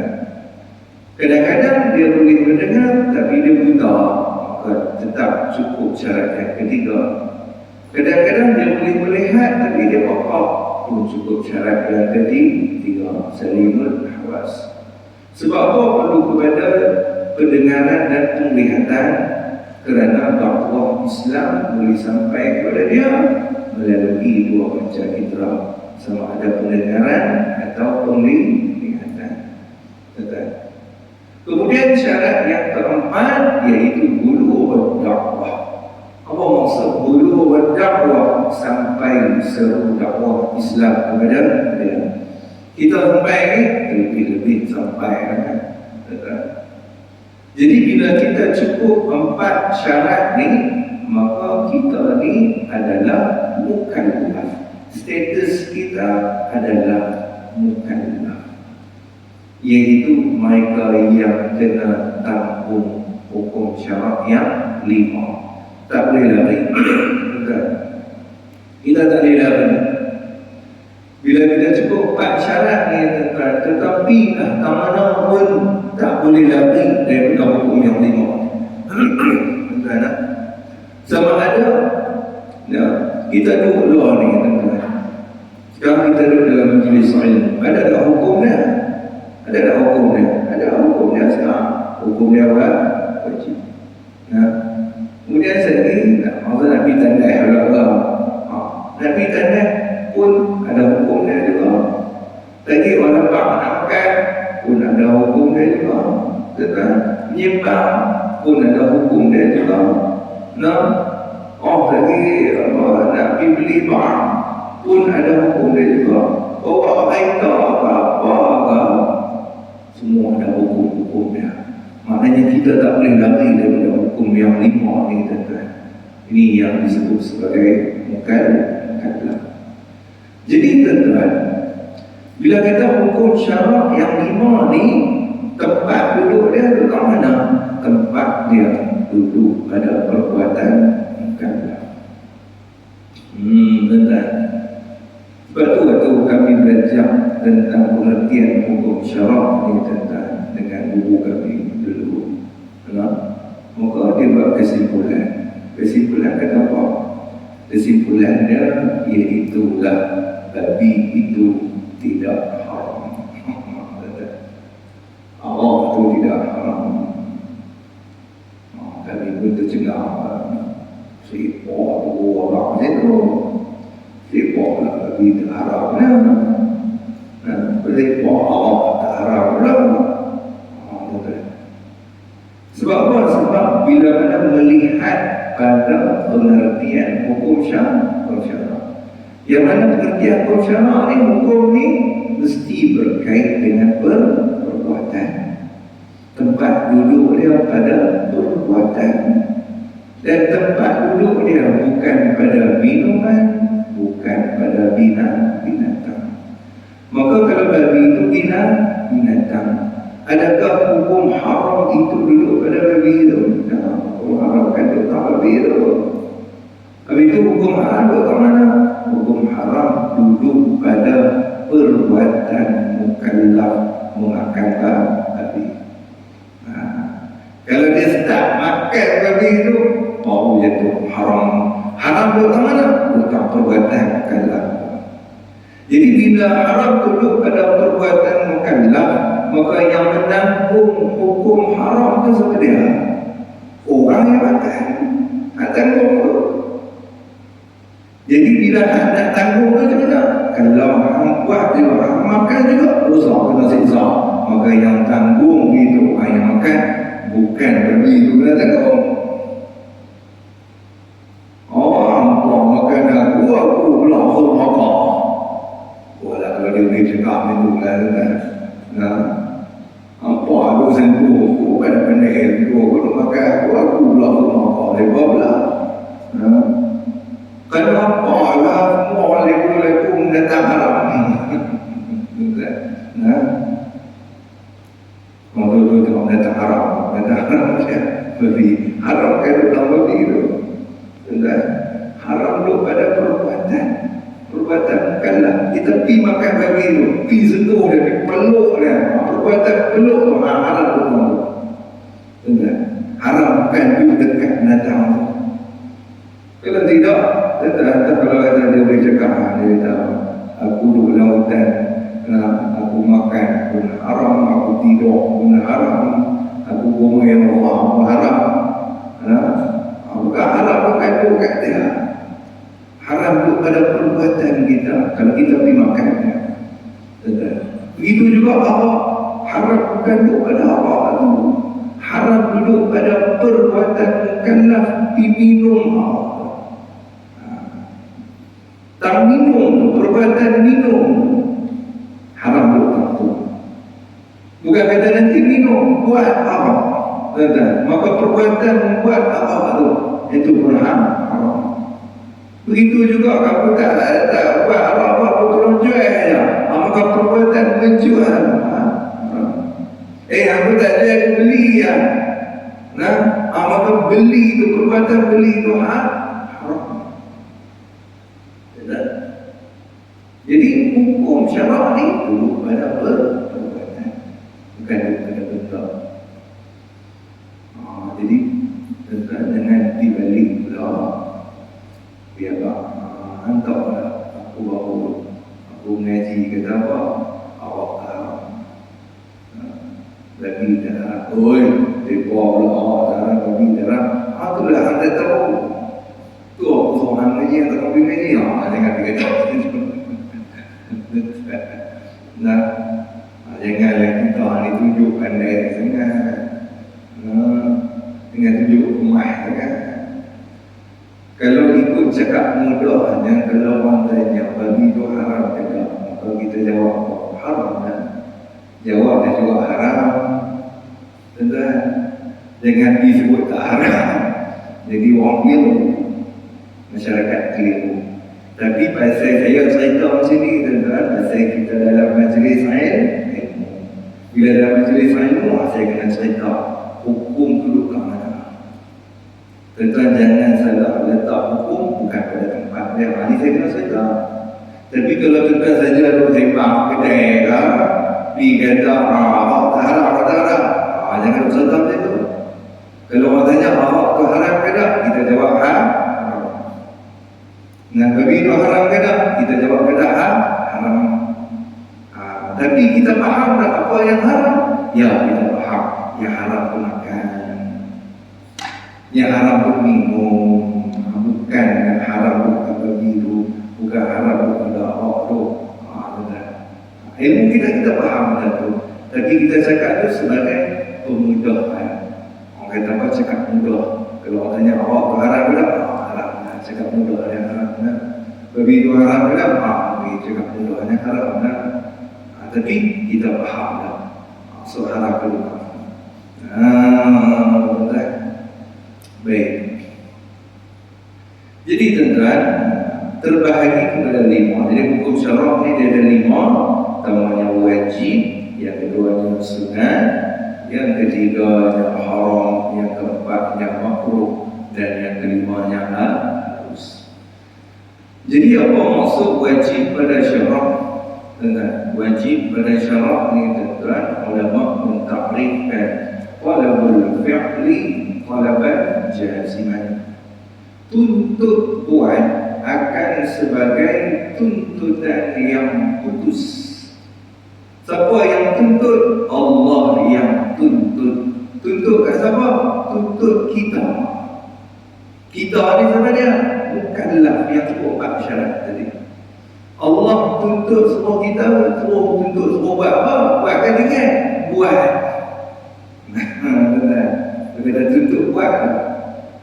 Kadang-kadang dia boleh mendengar tapi dia buta, maka tetap cukup syarat yang ketiga. Kadang-kadang dia boleh melihat tapi dia pekak, pun cukup syarat yang ketiga, salimul hawas. Sebab apa perlu kepada pendengaran dan penglihatan? Kerana dakwah Islam boleh sampai kepada dia melalui dua panca indera, sama ada pendengaran atau penglihatan. Betul. Kemudian syarat yang keempat iaitu bulughud dakwah. Apa maksud bulughud dakwah? Sampai seru dakwah Islam kepada dia. Kita sampai lebih-lebih sampai kan. Jadi bila kita cukup 4 syarat ni, maka kita ni adalah mukallaf. Status kita adalah mukallaf, iaitu mereka yang kena tanggung hukum syarak yang 5. Tak boleh lari. Kita tak boleh lari. Bila kita cukup 4 syarat ni, tetapi tak mana pun tak boleh lari daripada hukum yang 5. Tuan-tuan, sama ada ya, kita duduk luar ni, tuan-tuan. Sekarang kita duduk dalam majlis ilmu. Ada tak hukumnya? Ada tak hukumnya? Ada hukumnya sekarang. Hukumnya apa? Wajib. Kemudian saya ni, maksud Nabi tandai Allah. Nabi tandai pun ada hukumnya juga. Lagi orang nak makan pun ada hukumnya juga. Menyimpang pun ada hukumnya juga. Lagi nak pergi beli barang pun ada hukumnya juga. Bawa kereta apa semua ada hukum-hukumnya. Maknanya kita tak boleh lari daripada hukum yang 5 ni, tuan-tuan. Ini yang disebut sebagai mukallaf. Jadi tuan-tuan, bila kita hukum syarak yang 5 ni, tempat duduk dia duduk kat mana? Tempat dia duduk pada perbuatan mukallaf. Tuan-tuan, sebab tu waktu kami belajar tentang pengertian hukum syarak ni, tuan-tuan, dengan guru kami dulu, maka dia buat kesimpulan. Kesimpulan kata apa? Kesimpulannya iaitulah babi itu tidak haram. Allah itu tidak haram. Kami pun tercegah. Sipok tu orang itu, sipok lah babi itu haramnya. Sipok Allah tak haram lah. Sebab apa? Sebab bila mana melihat pada pengertian hukum syarak, yang mana pengertian hukum syarak ni, hukum ni mesti berkait dengan perbuatan. Tempat duduk dia pada perbuatan, dan tempat duduk dia bukan pada minuman, bukan pada binatang. Maka kalau babi itu binatang, adakah hukum haram itu duduk pada babi itu? Hukum haram kan itu tak babi itu. Habis itu hukum haram itu ke mana? Hukum haram duduk pada perbuatan mukallaf memakan babi. Kalau dia start makan babi itu, baru jatuh haram. Haram itu ke mana? Bukan perbuatan mukallaf. Jadi bila haram duduk pada perbuatan mukallaf, maka yang menanggung hukum haram itu siapa dia? Orang yang makan. Nak tanggung tu. Jadi bila nak tanggung tu macam mana? Kalau orang buat juga, orang makan juga, dosa kena siksa. Maka yang tanggung itu orang yang makan, bukan babi itu kena tanggung. Orang makan aku pula suruh makan. Walau kalau dia boleh cakap itu lah. Apa aku sentuh, aku kan pandai, aku makan aku pula Lebih haram kan utang babi itu. Tentang haram tu pada perbuatan mukallaf. Kita pergi makan babi tu, pergi sentuh dia, pergi peluk dia. Perbuatan peluk tu haram tu. Tentang haramkan pergi dekat binatang tu. Kalau tidak, kalau ada dia boleh cakap, dia kata, aku duduk dalam hutan, aku makan pun haram, aku tidur pun haram, aku gomel Allah pun haram. Bukan haram bukan tu kat dia. Haram tu pada perbuatan kita. Kalau kita pergi makan, begitu juga Allah. Haram bukan tu pada Allah tu. Haram duduk pada perbuatan mukallaf diminum Allah. Tak minum, perbuatan minum haram tu. Bukan kata nanti minum, buat apa? Maka perbuatan membuat apa tu, itu pun haram. Begitu juga kamu tak buat apa-apa, aku tolong jual saja. Maka perbuatan menjual. Aku tak jual, aku beli ya. Maka beli itu, perbuatan beli itu haram. Jadi hukum syarak ni dulu pada perbuatan, bukan pada bentuk. Jadi jangan dibalik pula. Biarlah hantarlah aku baru aku mengaji kata apa, awak haram. Lagi dah, oi, mereka pula awak haram, lagi dah. Itulah anda tahu. Tu aku seorang mengaji yang tak pergi mengaji. Jangan dikata. Janganlah kita ni tunjuk pandai sangat. Dengan tunjuk rumah kan. Kalau ikut cakap mudah, kalau orang tanya bagi itu haram ke? Maka kita jawab haram kan. Jawab dan juga haram. Tentang jangan disebut tak haram. Jadi orang keliru, masyarakat keliru. Tapi pasal saya cerita macam ni, tuan-tuan, pasal kita dalam majlis ilmu. Bila dalam majlis ilmu, saya kena cerita hukum duduk kat mana. Tuan-tuan jangan salah letak hukum bukan pada tempat dia. Ini saya kena cerita. Tapi kalau tuan-tuan saja duduk sembang kedai ke, pergi kata, awak tak haram, tak haram. Jangan duduk cerita macam tu. Kalau orang tanya, awak tu haram ke tak? Kita jawab haram. Babi itu haram ke tak? Kita jawab ke tak? Haram. Tapi kita faham tak apa yang haram? Ya, kita faham. Yang haram tu makan, yang haram tu minum. Bukan yang haram tu babi tu, bukan haram tu awak tu. Ilmu kita faham dah tu. Tapi kita cakap tu sebagai pemudahan. Orang kata apa cakap mudah. Kalau orang tanya awak tu haram ke tak? Haram. Cakap mudah yang haram. Babi itu haram ke tak? Babi cakap mudah yang haram. Tapi kita faham dah. So haram ke tak? Baik. Jadi tuan-tuan, terbahagi kepada 5. Jadi hukum syarak ni dia ada 5. Pertamanya wajib, yang keduanya sunat, yang ketiganya haram, yang keempatnya makruh, dan yang kelimanya harus. Jadi apa maksud wajib pada syarak? Wajib pada syarak ni tuan-tuan, ulama mentakrifkan talabul fi'li talaban jaziman. Tuntut buat akan sebagai tuntutan yang putus. Siapa yang tuntut? Allah yang tuntut. Tuntut kat siapa? Tuntut kita. Kita ni sama dia mukallaf yang cukup syarat tadi. Allah tuntut semua kita, tuntut semua buat apa? Buatkan dengan buat. Kita dah tuntut buat.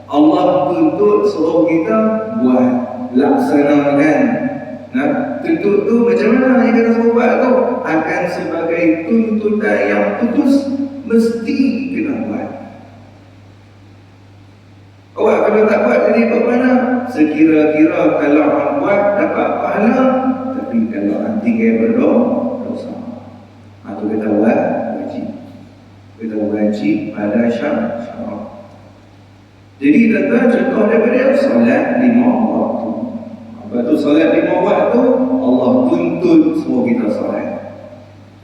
Allah tuntut suruh kita buat, laksanakan. Tuntut tu macam mana yang kita suruh buat tu? Akan sebagai tuntutan yang putus, mesti kena buat. Awak kalau tak buat jadi bagaimana? Sekira-kira kalau orang buat dapat pahala, tapi kalau nanti dia berdosa. Itu kita buat wajib. Kita wajib pada syarat. Jadi tuan-tuan, contoh daripada solat 5 waktu. Apa tu solat 5 waktu? Allah tuntut semua kita solat.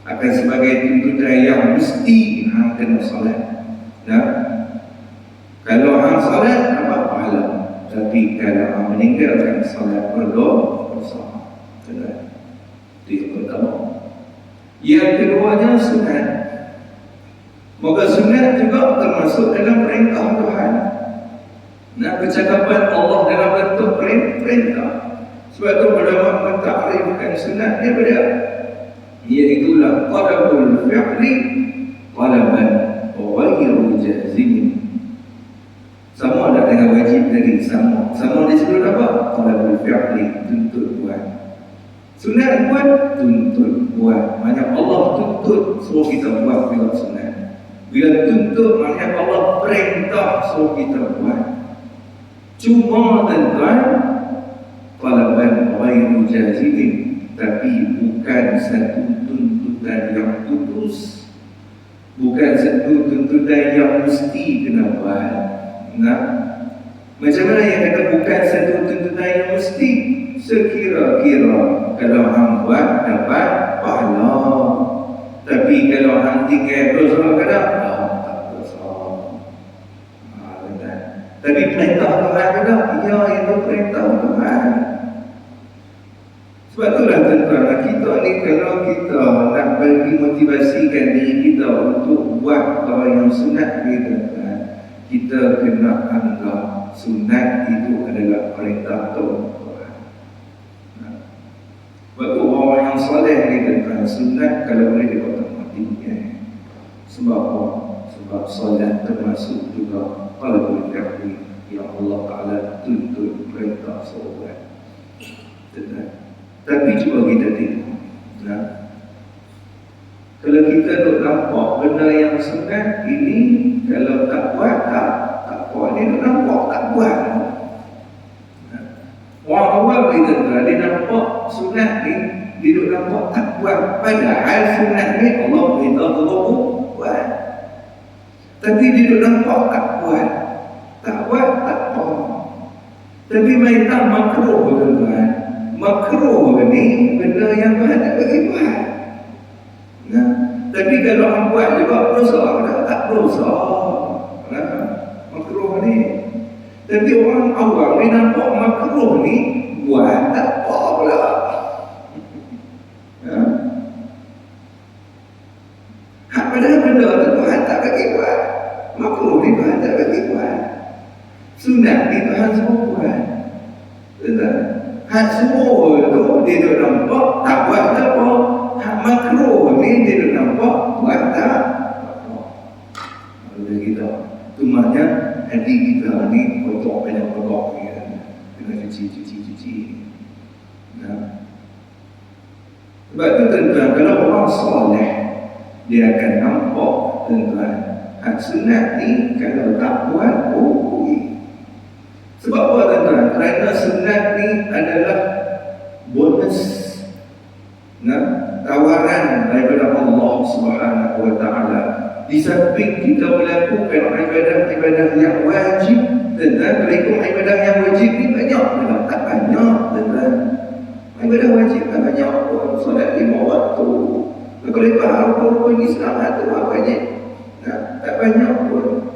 Akan sebagai tuntutan yang mesti hang kena solat. Nah, kalau hang solat dapat pahala. Tapi kalau hang meninggalkan solat berdosa. Itu yang pertama. Yang keduanya sunat. Maka sunat juga termasuk dalam perintah Tuhan. Nah, percakapan Allah dalam bentuk perintah. Sebab itu ulama mentakrifkan sunat daripada iaitulah talabul fi'li talaban ghairu jazim. Sama ada dengan wajib tadi, sama di situ apa? Talabul fi'li, tuntut buat. Sunat buat, tuntut buat. Maknanya Allah tuntut suruh kita buat bila sunat. Bila tuntut maknanya Allah perintah suruh kita buat. Cuma tuan-tuan, talaban ghairu jazim, tapi bukan satu tuntutan yang putus, bukan satu tuntutan yang mesti kena buat. Nah, macam mana yang kata bukan satu tuntutan yang mesti? Sekira-kira kalau hang buat dapat pahala, tapi kalau hang tinggal dosa kadang tak dosa. Tapi perintah Tuhan kadang, ya itu perintah Tuhan. Sebab itulah tuan-tuan, kita ni kalau kita nak bagi motivasikan diri kita untuk buat perkara yang sunat ni tuan-tuan, kita kena anggap sunat itu adalah perintah Tuhan. Sebab itu orang yang soleh ni tuan-tuan, sunat kalau boleh dia otomatik. Sebab apa? Sebab solat termasuk juga talabul fi'li yang Allah Ta'ala tuntut perintah solat. Tapi cuba kita tengok, nah, kalau kita duk nampak benda yang sunat ini, kalau tak buat tak buat, dia duk nampak tak buat. Nah, orang awal kita dia nampak sunat ni, dia duk nampak tak buat, padahal sunat ni Allah beritahu suruh buat. Tapi dia duk nampak tak buat, tak apa. Tapi main tak makruh tuan-tuan. Makruh ni benda yang Tuhan tak bagi buat. Nah, tapi kalau orang buat juga dosa, tak dosa. Nah, makruh ni. Tapi orang awam ni nampak makruh ni buat tak apa pula. Nah, padahal benda tu Tuhan tak bagi buat. Makruh ni Tuhan tak bagi buat. Sunat ni Tuhan suruh buat. Betul? Hak semua tu dia duk nampak tak buat tak apa. Hak makruh ni dia duk nampak buat tak apa. Kalau kita tu maknanya hati kita ni kotor banyak kotor ni kan. Kena cuci. Nah. Sebab tu tuan-tuan, kalau orang soleh dia akan nampak tuan-tuan, hak sunat ni kalau tak buat sebab apa tuan-tuan? Kerana sunat ni adalah bonus, tawaran daripada Allah Subhanahu Wa Taala. Di samping kita melakukan ibadah-ibadah yang wajib, tuan-tuan, ibadah yang wajib ni banyak, tak banyak tuan-tuan. Ibadah wajib tak banyak pun, solat 5 waktu. Kalau lepas rukun Islam tu banyak, tak banyak pun.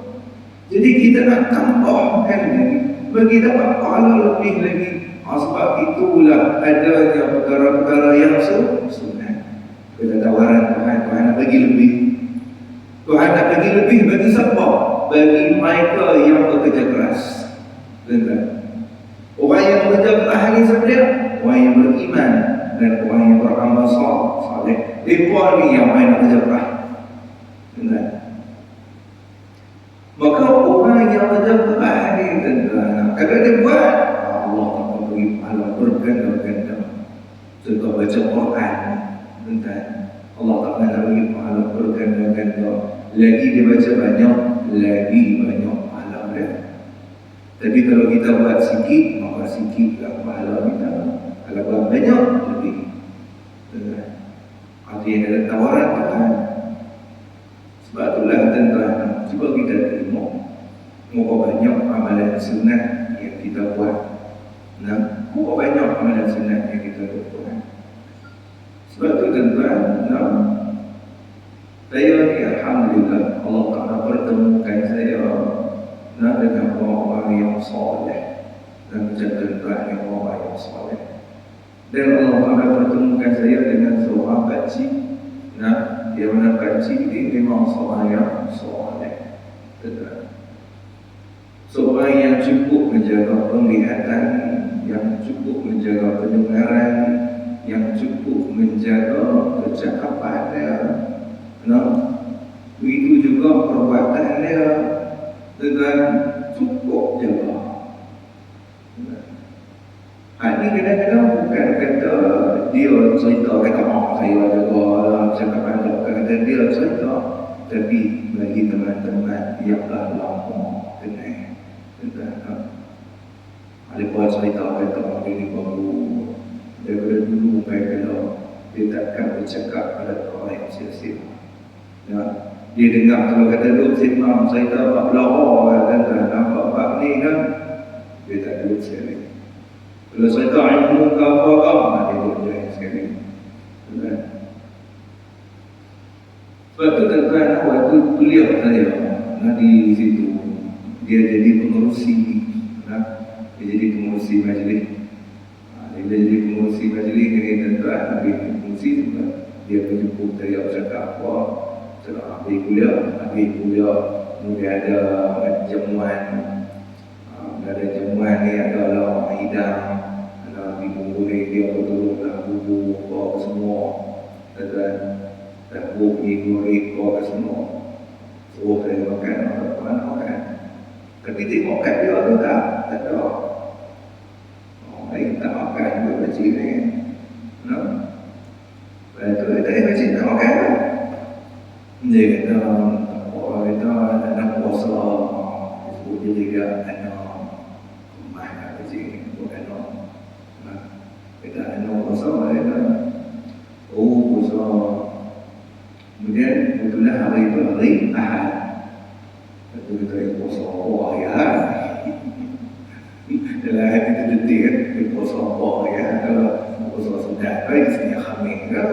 Jadi kita nak tambahkan lagi, bagi dapat pahala lebih lagi. Sebab itulah adanya perkara-perkara yang sunat. Kita tawaran Tuhan nak bagi lebih. Tuhan nak bagi lebih bagi siapa? Bagi mereka yang bekerja keras. Betul. Orang yang bekerja keras ni siapa dia? Orang yang beriman dan orang yang beramal saleh. Mereka ni yang main nak kerja keras. Betul. Maka orang yang kerja keras ni tuan-tuan, kalau dia buat, Allah akan beri pahala berganda-ganda. Contoh baca Quran, tuan-tuan, Allah akan beri pahala berganda-ganda. Lagi dia baca banyak, lagi banyak pahala dia. Tapi kalau kita buat sikit, maka sikitlah pahala kita. Kalau buat banyak, lebih. Tuan-tuan, artinya ada tawaran Tuhan. Sebab itulah tuan-tuan, cuba kita tengok berapa banyak amalan sunat yang kita buat. Nah, berapa banyak amalan sunat yang kita buat. Sebab tu tuan-tuan, saya ni alhamdulillah Allah Ta'ala pertemukan saya dengan orang-orang yang soleh dan tuan-tuan yang orang yang soleh. Dan Allah Ta'ala pertemukan saya dengan seorang pakcik. Dia mana pakcik ini memang seorang yang soleh. Seorang yang cukup menjaga penglihatan, yang cukup menjaga pendengaran, yang cukup menjaga percakapannya. Begitu juga perbuatannya, dengan cukup jaga. Ini kadang-kadang bukan kata dia cerita kata saya jaga percakapan kata dia cerita, tapi bagi teman-teman yang dah lama kenal. Ada buat cerita kata orang ini baru daripada dulu sampai kalau dia takkan bercakap pada orang yang sia-sia. Dia dengar kalau kata duduk sembang cerita Pak Belara kan nampak Pak ni kan, dia tak duduk sekali. Kalau cerita ilmu ke apa-apa, dia duduk jahit sekali. Sebab tu tuan-tuan, waktu kuliah saya di situ, dia jadi pengerusi. Dia jadi pengurusi majlis. Dia jadi pengurusi majlis ni tuan-tuan, habis pengurusi sebab dia menjemput saya bercakap apa, setelah habis kuliah, mungkin ada jamuan. Ada jamuan ni adalah hidang, ada bingung boleh dia betul lagu apa semua, tuan-tuan, lagu mie apa semua. Suruh saya makan, makan. Tapi tengok kat dia tu tak ada. Baik tak makan buat kecil ni. Lepas tu dia tanya kecil tak makan. Dia kata, orang kata nak puasa. Dia sebut dia juga anak kemah kecil ni. Bukan anak. Kata anak puasa. Dia kata, oh puasa. Kemudian kebetulan hari itu hari Ahad. Lepas tu kita puasa Allah ya. Dalam hati tu detik kan, dia puasa Allah ya. Kalau puasa sunat, baik sebenarnya khamis kan.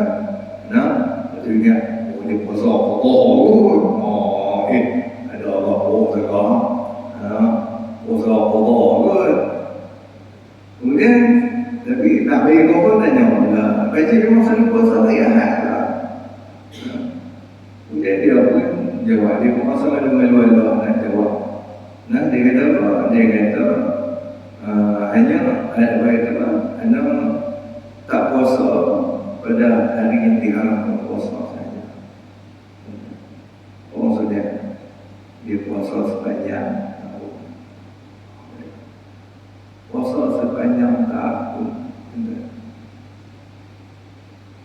Lepas tu ingat, dia puasa Allah kot. Ada Allah sekarang. Puasa Allah kot. Kemudian, tapi tak bagi kau pun tanya lah. Baca memang selalu puasa hari Ahad lah. Kemudian dia pun jawab, dia pun masa malu-malu nak jawab. Dia kata apa? Dia kata hanya anak tak puasa pada hari yang diharamkan puasa saja. Orang sudah dia puasa sepanjang tahun. Puasa sepanjang tahun.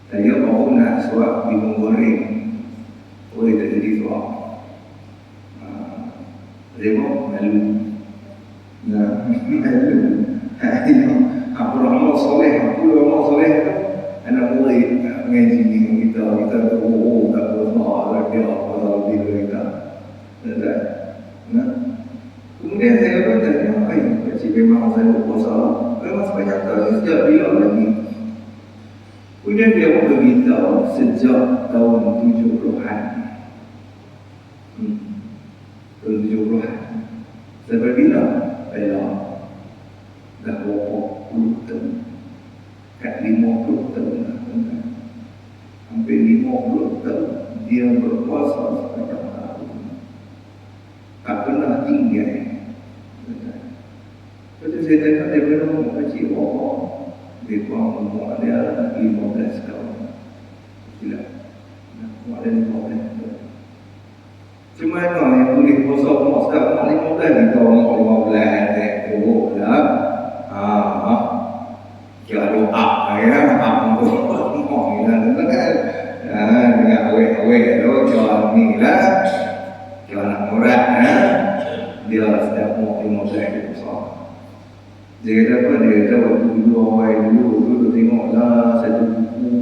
Saya baru nak suap bihun goreng. Boleh tak jadi suap. Tengok malu. Malu. Aku amal soleh tu anak murid mengaji kita tu tak berusaha dia pasal dia kita. Kemudian saya pun tanya, pakcik memang saya puasa memang sepanjang tahun sejak bila lagi. Kemudian dia pun beritahu sejak tahun 70-an. Tahun 70-an. Sampai bila? Dah berapa puluh tahun. Kat 50 tahun lah. Hampir 50 tahun dia berpuasa sepanjang tahun. Tak pernah tinggal. Lepas saya tanya dia berapa pakcik berapa? Dia kurang umur dia 15 tahun. Sila. Umur dia 15 tahun. Cuma yang boleh puasa umur sekarang 15 kita umur 15 turut lah. Kira doa ya, untuk umur ni lah kan. Dengan awet-awet tu kira ni lah. Kira nak murad dia setiap umur 15 dia puasa. Dia kata apa? Dia kata waktu dulu awal dulu tengoklah satu buku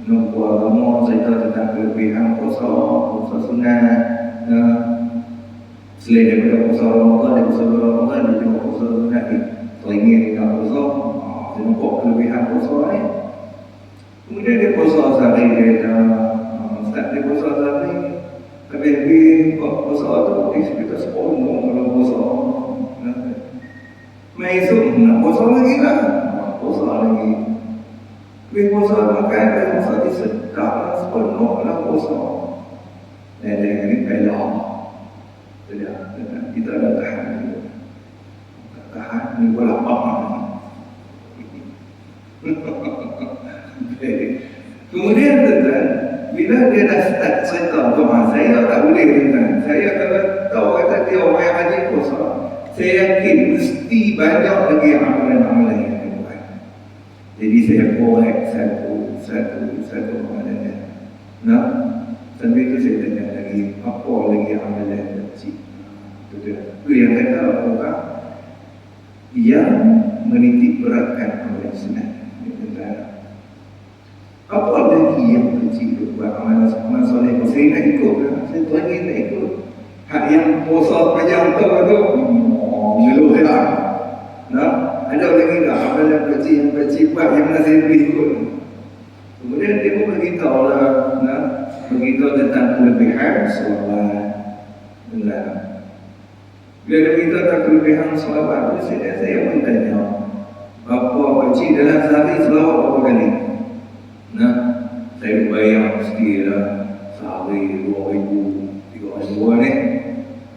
Nombu Agama cerita tentang kelebihan puasa sunat. Selain daripada puasa Ramadan dan puasa Ramadan, dia tengok puasa sunat ni. Teringin dengan puasa, dia nampak kelebihan puasa ni. Kemudian dia puasa sehari, dia kata, Ustaz dia puasa sehari, habis-habis puasa tu, kita seponong kalau puasa. Mai esok nak puasa lagi lah, puasa lagi. Habis puasa makan, dia puasa disedap lah, seponong lah puasa. Dan dia kata, baiklah. Kita ada tahan juga. Tahan ni pun lapar. Kemudian tuan, bila dia dah start cerita tuan, saya tak boleh tuan. Saya kalau tahu kata dia orang yang haji puasa, saya yakin mesti banyak lagi amalan-amalan yang dia buat. Jadi saya korek satu amalan. Nah, sambil itu saya tanya lagi, apa lagi amalan kecil? Itu yang kata orang yang menitik beratkan amalan sunat. Apa lagi yang kecil itu buat amalan soleh? Saya nak ikut lah. Saya tu lagi nak ikut. Hak yang puasa panjang tu ngeluh lah. Nah, ada lagi tak amalan kecil yang kecil buat yang nak saya boleh ikut. Kemudian dia pun beritahu lah, beritahu tentang kelebihan solat. Benar. Bila dia beritahu tentang kelebihan solat, saya pun tanya, berapa kecil dalam sehari selawat berapa kali? Nah, saya bayar mestilah sehari 2,000, 3,000 ni.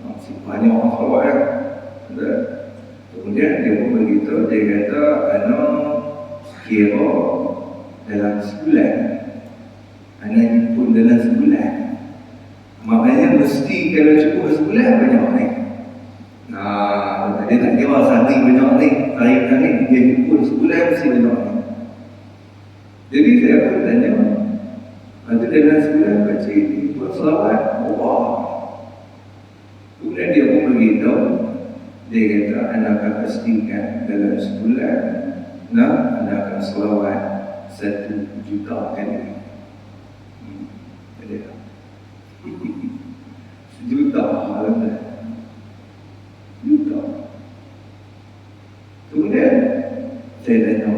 Masih banyak orang selawat kan. Kemudian dia pun beritahu, dia kata, kira dalam sebulan, pun dalam sebulan, maknanya mesti kalau cukup sebulan banyak ni. Dia tak kira sehari banyak ni, hari-hari dia pun sebulan mesti banyak ni. Jadi saya pun tanya, itu dalam sebulan kecil buat selawat, kemudian dia pun beritahu, dia kata anda akan pastikan dalam sebulan anda akan selawat 1 juta kali. Sejuta juta. Kemudian saya tanya,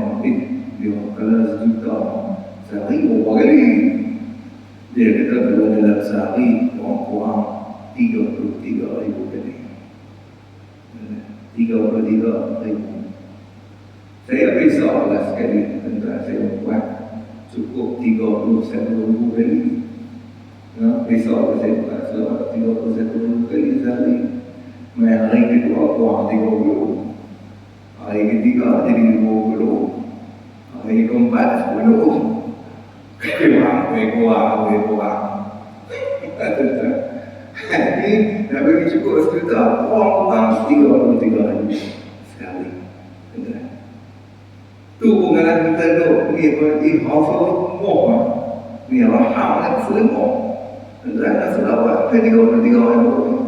dia kalau sejuta sehari berapa kali? Dia kata kalau dalam sehari kurang-kurang 33,000 kali. 33,000. Saya risaulah sekali tentang saya buat cukup 31,000 kali. Risau saya buat selawat 31,000 kali sehari. Hari kedua kurang 30. Hari ketiga jadi 50. Hari keempat 10. Kurang. Ini nak bagi cukup sejuta, kurang 33,000 sekali. Tu pengalaman kita tu, ni hafal semua. Ni raham nak semua. Dan selawat ke 33,000.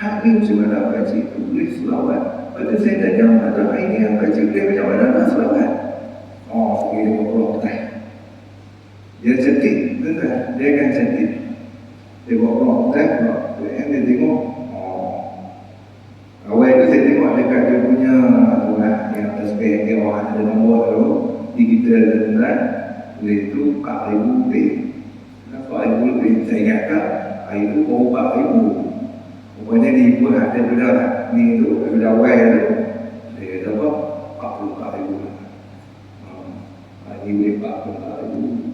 Hak ni mesti mana baca boleh selawat. Pada saya tanya, ada ini yang baca boleh macam mana nak selawat? Dia buat tak. Dia cantik, betul. Dia akan cantik. Dia buat tak. Dia tengok. Awal itu saya tengok dekat dia punya yang tasbih dia orang ada nombor tu digital benar. Itu 4,000 lebih. 4,000 lebih. Saya ingatkan hari itu 4,000. Rupanya dia pun ada budak ni tu, budak awal tu. Dia kata apa? 44,000. Ini boleh 44,000.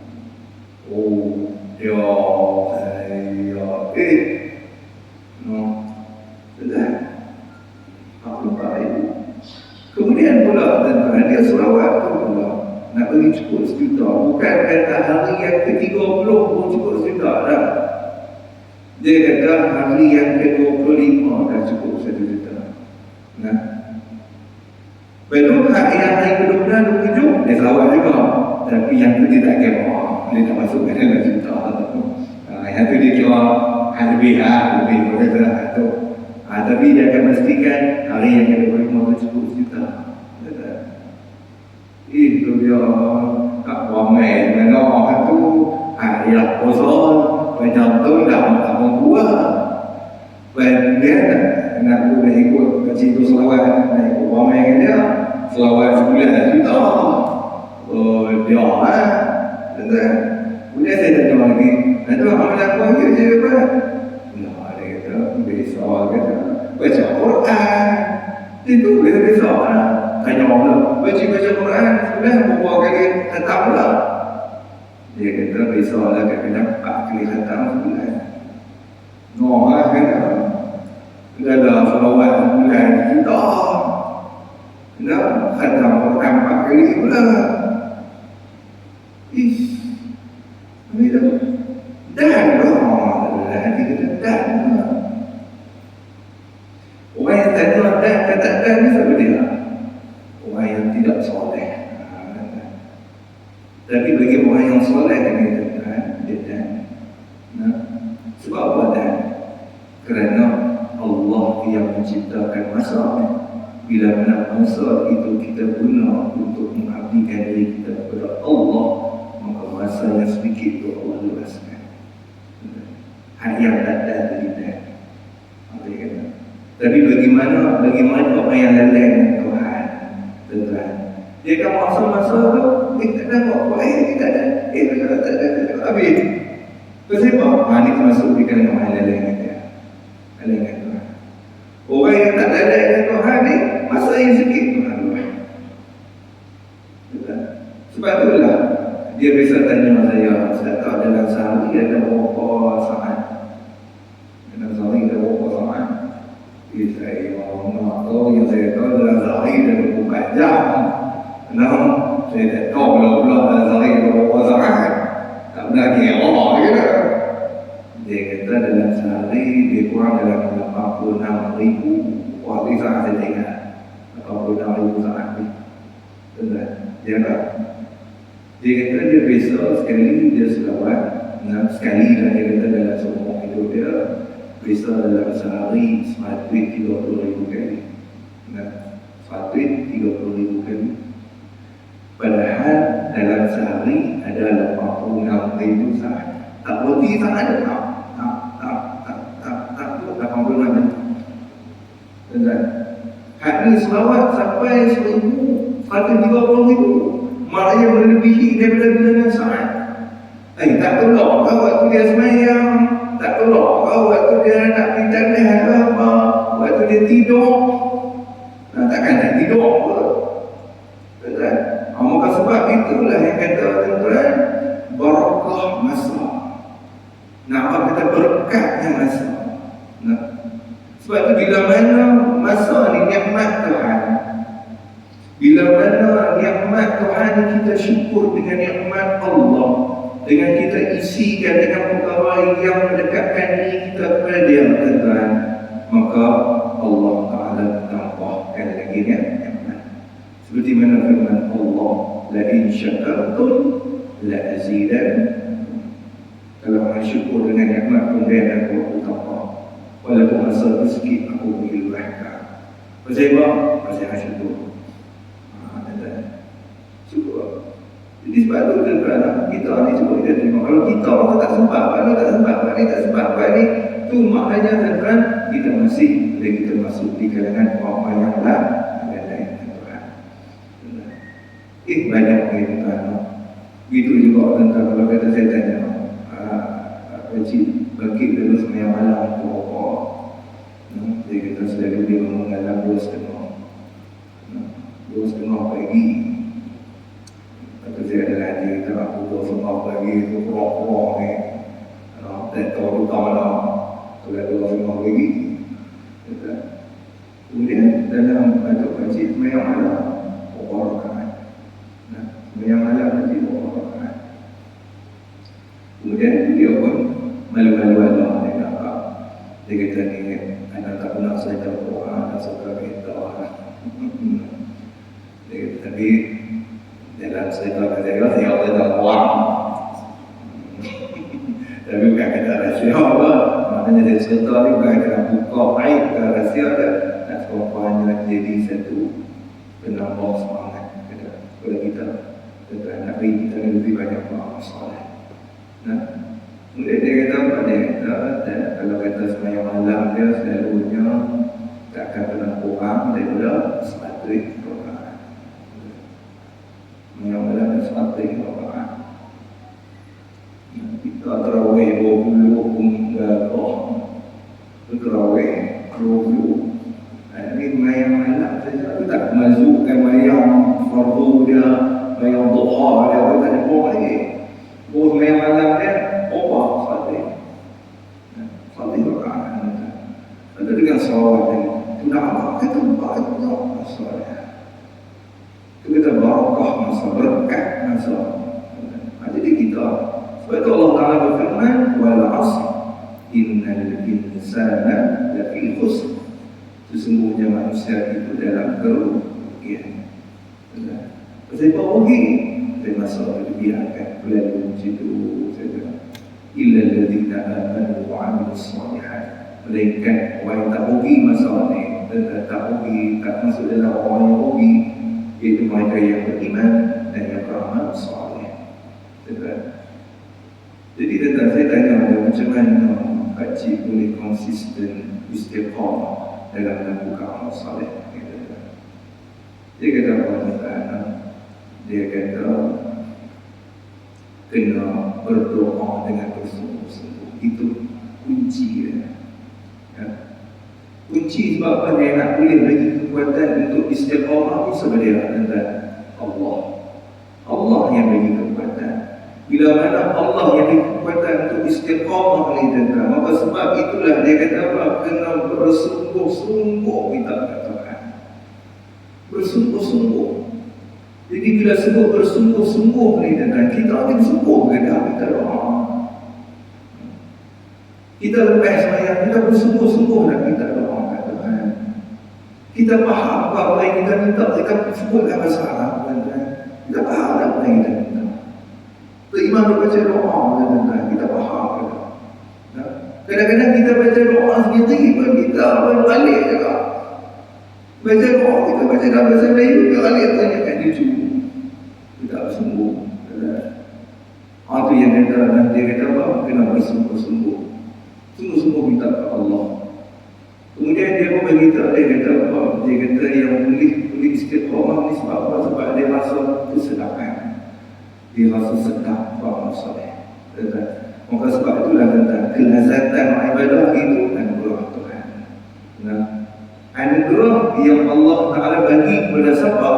Sudah 44,000. Kemudian pula tentang dia selawat tu pula nak bagi cukup sejuta. Bukan kata hari yang ke-30 pun cukup sejuta dah. Dia kata hari yang ke-25 dah cukup 1 juta. Belum hari ke-26, 27 dia selawat juga. Tapi yang tu dia tak kira. Dia tak masuk ke dalam juta. Yang tu dia kira lebih berkata tu. Tapi dia akan pastikan hari yang ke-25 tu cukup juta. Itu dia tak ramai mana orang tu ialah puasa macam tu dah tak membuat. Dan dia nak boleh ikut kecil tu selawat, nak ikut ramai dengan dia, selawat sebulan juta. Oh, dia Tuan-tuan, kemudian saya tanya lagi, nanti amalan aku lagi je apa? Nah, dia kata, besok kata, baca Quran. Itu boleh besok lah. Tanya Allah, baca Quran, sudah berapa kali khatam lah. Dia kata, besok lah kadang-kadang 4 kali khatam sebulan. Noh lah kata, sudah ada selawat sebulan juta. Nah, khatam Quran 4 kali pula. Ini tu dah hati kita dah. Orang yang tanya dah kata dah ni siapa dia? Orang yang tidak soleh. Tapi bagi orang yang soleh ni dia dah. Sebab apa dah? Kerana Allah yang menciptakan masa. Bila mana masa itu kita guna untuk mengabdikan diri kita kepada Allah, masa yang sedikit tu Allah luaskan. Hak yang tak ada tidak. Tapi bagaimana orang yang lalai dengan Tuhan, Tuhan, dia akan masa-masa tu, tak ada apa-apa, tak ada, tak ada, habis. Sebab ni termasuk di kalangan orang lalai dengan dia, lalai dengan Tuhan. Orang yang tak lalai dengan Tuhan ni, masa yang sedikit Tuhan luas. Sebab itulah dia bisa tanya saya tahu dalam sehari ada berapa saat. Dalam sehari ada berapa saat? Saya nak tahu, yang saya tahu dalam sehari ada 24 jam. Saya tak tahu pula dalam sehari ada berapa saat. Tak pernah kira. Dia kata dalam sehari dia kurang dalam 86,000 waktu saat saya ingat. 86,000 saat ni. Dia tak. Dia kata dia biasa sekali dia selawat, sekali dah dia kata dalam semua hidup dia, biasa dalam sehari 130,000 kali. 130,000 kali. Padahal dalam sehari ada 86,000 saat. Tak berhenti saat ada. Tak 86,000. Dan hak ni selawat sampai 130,000. Maknanya melebihi daripada bilangan saat. Tak tolak kau waktu dia semayang, tak tolak kau waktu dia nak pergi tanah ke apa, waktu dia tidur. Takkan nak tidur ke? Maka sebab itulah yang kata tuan-tuan, barakah masa. Nak apa kata berkatnya masa. Sebab tu bila mana masa ni nikmat Tuhan, bila mana nikmat Tuhan kita syukur dengan nikmat Allah, dengan kita isikan dengan perkara yang mendekatkan diri kita kepada Dia, tuan-tuan, maka Allah Taala tambahkan lagi nikmat. Seperti mana firman Allah, la in syakartum la azidannakum. Kalau orang syukur dengan nikmat pemberian aku tambah, walaupun masa rezeki aku beri luahkan. Sebab saya syukur. Jadi sebab tu tuan-tuan, kita ni cuba kita tengok. Kalau kita orang tak sempat buat ni, tu maknanya tuan-tuan, kita masih boleh kita masuk di kalangan orang-orang yang lain tuan-tuan. Banyak orang tuan-tuan. Begitu juga tuan-tuan, kalau kata saya tanya, kecil bangkit dulu semayang malam tu apa? Dia kata selalu dia mengalam 2.30 pagi. Saya ada lagi kita nak pukul 9 pagi itu kurang-kurang ni. Tak tahu tu mana. Kalau 9 pagi. Kemudian dalam baca masjid semayang malam, berapa rakaat. Semayang malam masjid berapa rakaat. Kemudian dia pun malu-malu Allah dia cakap. Dia kata ni, anak tak pernah saya tahu anak suka minta. Dia kata tapi dalam cerita saya ada uang. Tapi bukan kata rahsia apa. Maknanya dari cerita ni bukan kena buka aib ke rahsia dia. Nak serumpanya jadi satu penambah semangat kepada kita. Kepada nak beri kita lebih banyak masalah. Kemudian dia kata apa dia kata, kalau kata semayang malam dia selalunya tak akan pernah kurang daripada 100 rakaat. Mengamalkan 100 rakaat. Kita terawih 20 hingga terawih 20. Ini mayang anak saja, tak masukkan mayang fardu dia, mayang duha dia, tak ada buah lagi. Buah mayang anak dia, ubah 100 rakaat. Ada dengan solat ini. Kenapa kita banyak masalah? Kita barakah masa, berkat masa. Jadi kita, sebab itu Allah Ta'ala berfirman, wal 'asr innal insana lafi khusr. Sesungguhnya manusia itu dalam kerugian. Pasal apa rugi? Termasuk dibiarkan melalui situ saja. Illa alladzina amanu wa 'amilus shalihat. Melainkan orang yang tak rugi masalah ni, dan tak rugi, tak masuk dalam orang yang rugi, iaitu mereka yang beriman dan yang beramal soleh. Jadi tentang saya tanya macam mana pakcik boleh konsisten istiqamah dalam melakukan amal soleh. Dia kata apa? Dia kata kena berdoa dengan bersungguh-sungguh. Itu kunci dia. Kunci sebab apa yang nak boleh bagi kekuatan untuk istiqamah ni sebenarnya tentang Allah. Allah yang bagi kekuatan. Bila mana Allah yang bagi kekuatan untuk istiqamah ni tentang, maka sebab itulah dia kata apa? Kena bersungguh-sungguh minta Tuhan. Bersungguh-sungguh. Jadi bila sebut bersungguh-sungguh ni tentang, kita akan sungguh ke dah kita doa. Kita lepas semayang, kita bersungguh-sungguh nak minta doa kat Tuhan. Kita faham apa yang kita minta, kita sebutlah bahasa Arab. Kita faham apa yang kita minta. Imam baca doa, kita faham. Kadang-kadang kita baca doa sendiri pun kita balik juga. Baca doa, kita baca dalam bahasa Melayu, kita balik tanyakan dia cuba. Kita bersungguh. Itu yang dia kata apa? Kena bersungguh-sungguh. Sungguh-sungguh minta kepada Allah. Kemudian dia pun beritahu, dia kata apa? Dia kata yang boleh istiqamah ni sebab apa? Sebab dia rasa kesedapan. Dia rasa sedap beramal soleh. Maka sebab itulah tentang kelazatan ibadah itu anugerah Tuhan. Anugerah yang Allah Ta'ala bagi kepada siapa?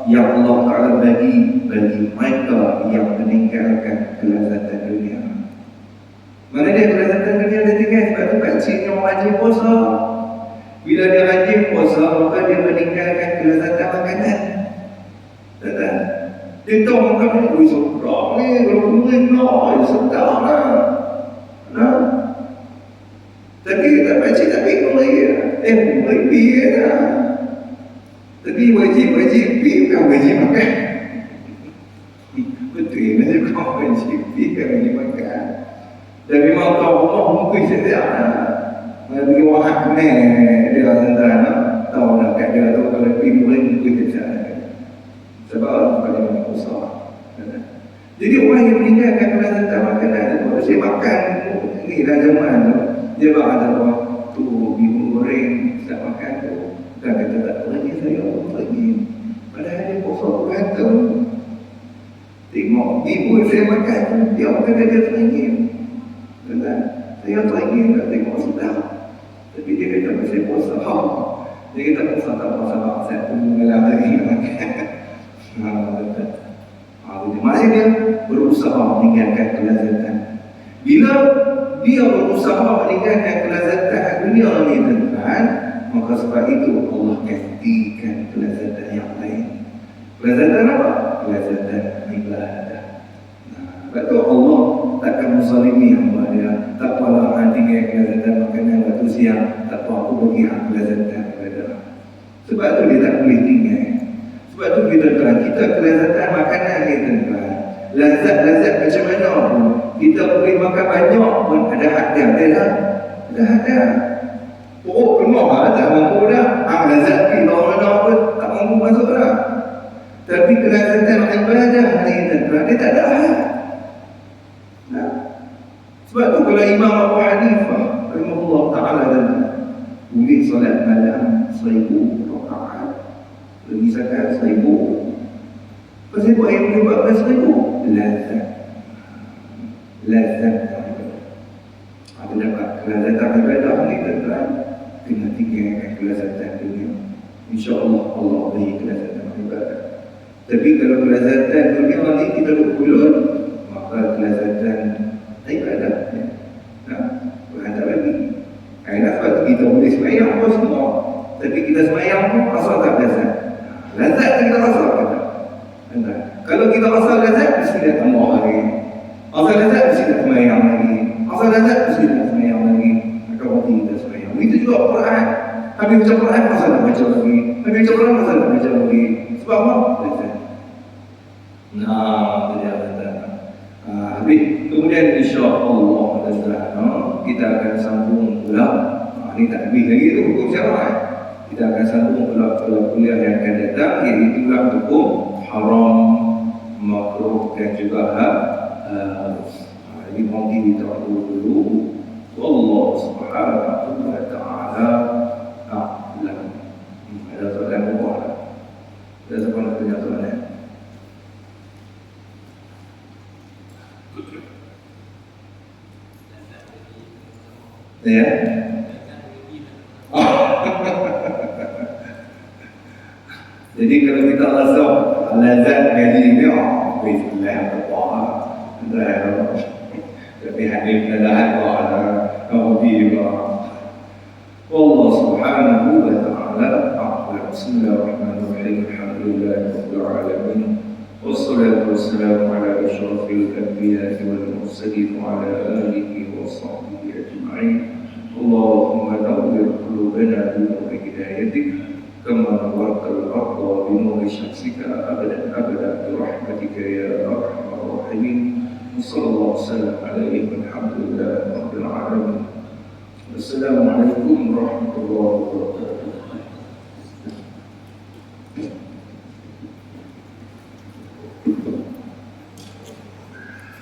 Yang Allah Ta'ala bagi mereka yang meninggalkan kelazatan dunia. Mana dia kelazatan dunia dia tinggal? Sebab tu pakciknya orang rajin puasa. Bila dia rajin puasa, maka dia meninggalkan kelazatan makanan. Tak? Dia tahu makanan ni sedap ni, kalau kemudian lah, sedap lah. Tapi kata pakcik tak bingung lagi. Pergi lah. Tapi wajib pergi, bukan wajib makan. Betul macam kau wajib pergi, bukan wajib makan. Dan memang tahu rumah mungkin sedap lah. Nanti orang hak kena dia rasa tahu nak kat dia tahu kalau pergi mungkin kejap. Sebab dia memang usaha. Jadi orang yang meninggalkan kelazatan makanan, dia makan ni dah zaman tu. Dia ada waktu bihun goreng, tak makan tu. Dan kata tak lagi saya lagi. Padahal dia puasa kata. Tengok ibu saya makan tu, dia kata dia teringin. Saya teringin tak tengok sedap. Tapi dia kata saya puasa. Dia kata puasa tak puasa. Saya tunggu malam lagi makan. Maknanya dia berusaha meninggalkan kelazatan. Bila dia berusaha meninggalkan kelazatan dunia ni tuan, maka sebab itu Allah gantikan kelazatan yang lain. Kelazatan apa? Kelazatan ibadah. Sebab tu Allah takkan menzalimi hamba dia. Tak apalah tinggal kelazatan makanan waktu siang, tak apa aku bagi hak kelazatan ibadah. Sebab tu dia tak boleh tinggal. Sebab tu kita kelazatan makanan ni tuan. Lazat-lazat macam mana pun kita boleh makan banyak pun ada had dia. Ada had dia. Perut penuh lah, tak mampu dah. Lazat pergi mana pun tak mampu masuk dah. Tapi kelazatan ibadah ni tuan, dia tak ada had. Sebab tu kalau Imam Abu Hanifah rahimahullah ta'ala pilih solat malam 1000 rakaat, bagi zakat 1000. Pasal buat yang boleh buat 14,000 lazat ada dapat kelazatan ibadah ni tuan-tuan, kena tinggalkan kelazatan dunia. InsyaAllah Allah beri kelazatan ibadah. Tapi kalau kelazatan dunia ni kita berkulun, maka kelazatan ibadah Tuhan tak bagi. Kenapa kita boleh semayang apa semua, tapi kita semayang pun asal tak lazat. Lazat kita asal kata. Kalau kita asal lazat, mesti dah tambah lagi. Asal lazat, mesti dah semayang lagi. Asal lazat, mesti dah semayang lagi. Maka waktu kita semayang. Itu juga Quran. Habis baca Quran, asal nak baca lagi. Habis baca Quran, asal nak baca lagi. Sebab apa? Lazat. Itu dia kata. Habis kemudian insya-Allah kita akan sambung pula. Ini tak habis lagi tu hukum syarak. Kita akan sambung pula kuliah yang akan datang, iaitu hukum haram, makruh dan juga ini mungkin kita dulu. Allah Subhanahu wa taala a'lam. Ada soalan apa? Ada soalan tanya soalan? Ya. Jadi kalau kita rasa lazat gaji ni, bismillah tapi hadir dalam Allah Subhanahu wa ta'ala. Bismillahirrahmanirrahim. Alhamdulillahirabbil alamin. Wassalatu wassalamu ala asyrafil anbiya'i wal mursalin wa ala alihi wa sahbihi ajma'in. Allahumma nawwir qulubana bi nuri hidayatik kama nawwartal ardha bi nuri syamsika abadan abada bi rahmatika ya arhamar rahimin. Sallallahu wasallam alaihi walhamdulillahi rabbil alamin. Wassalamualaikum warahmatullahi wabarakatuh.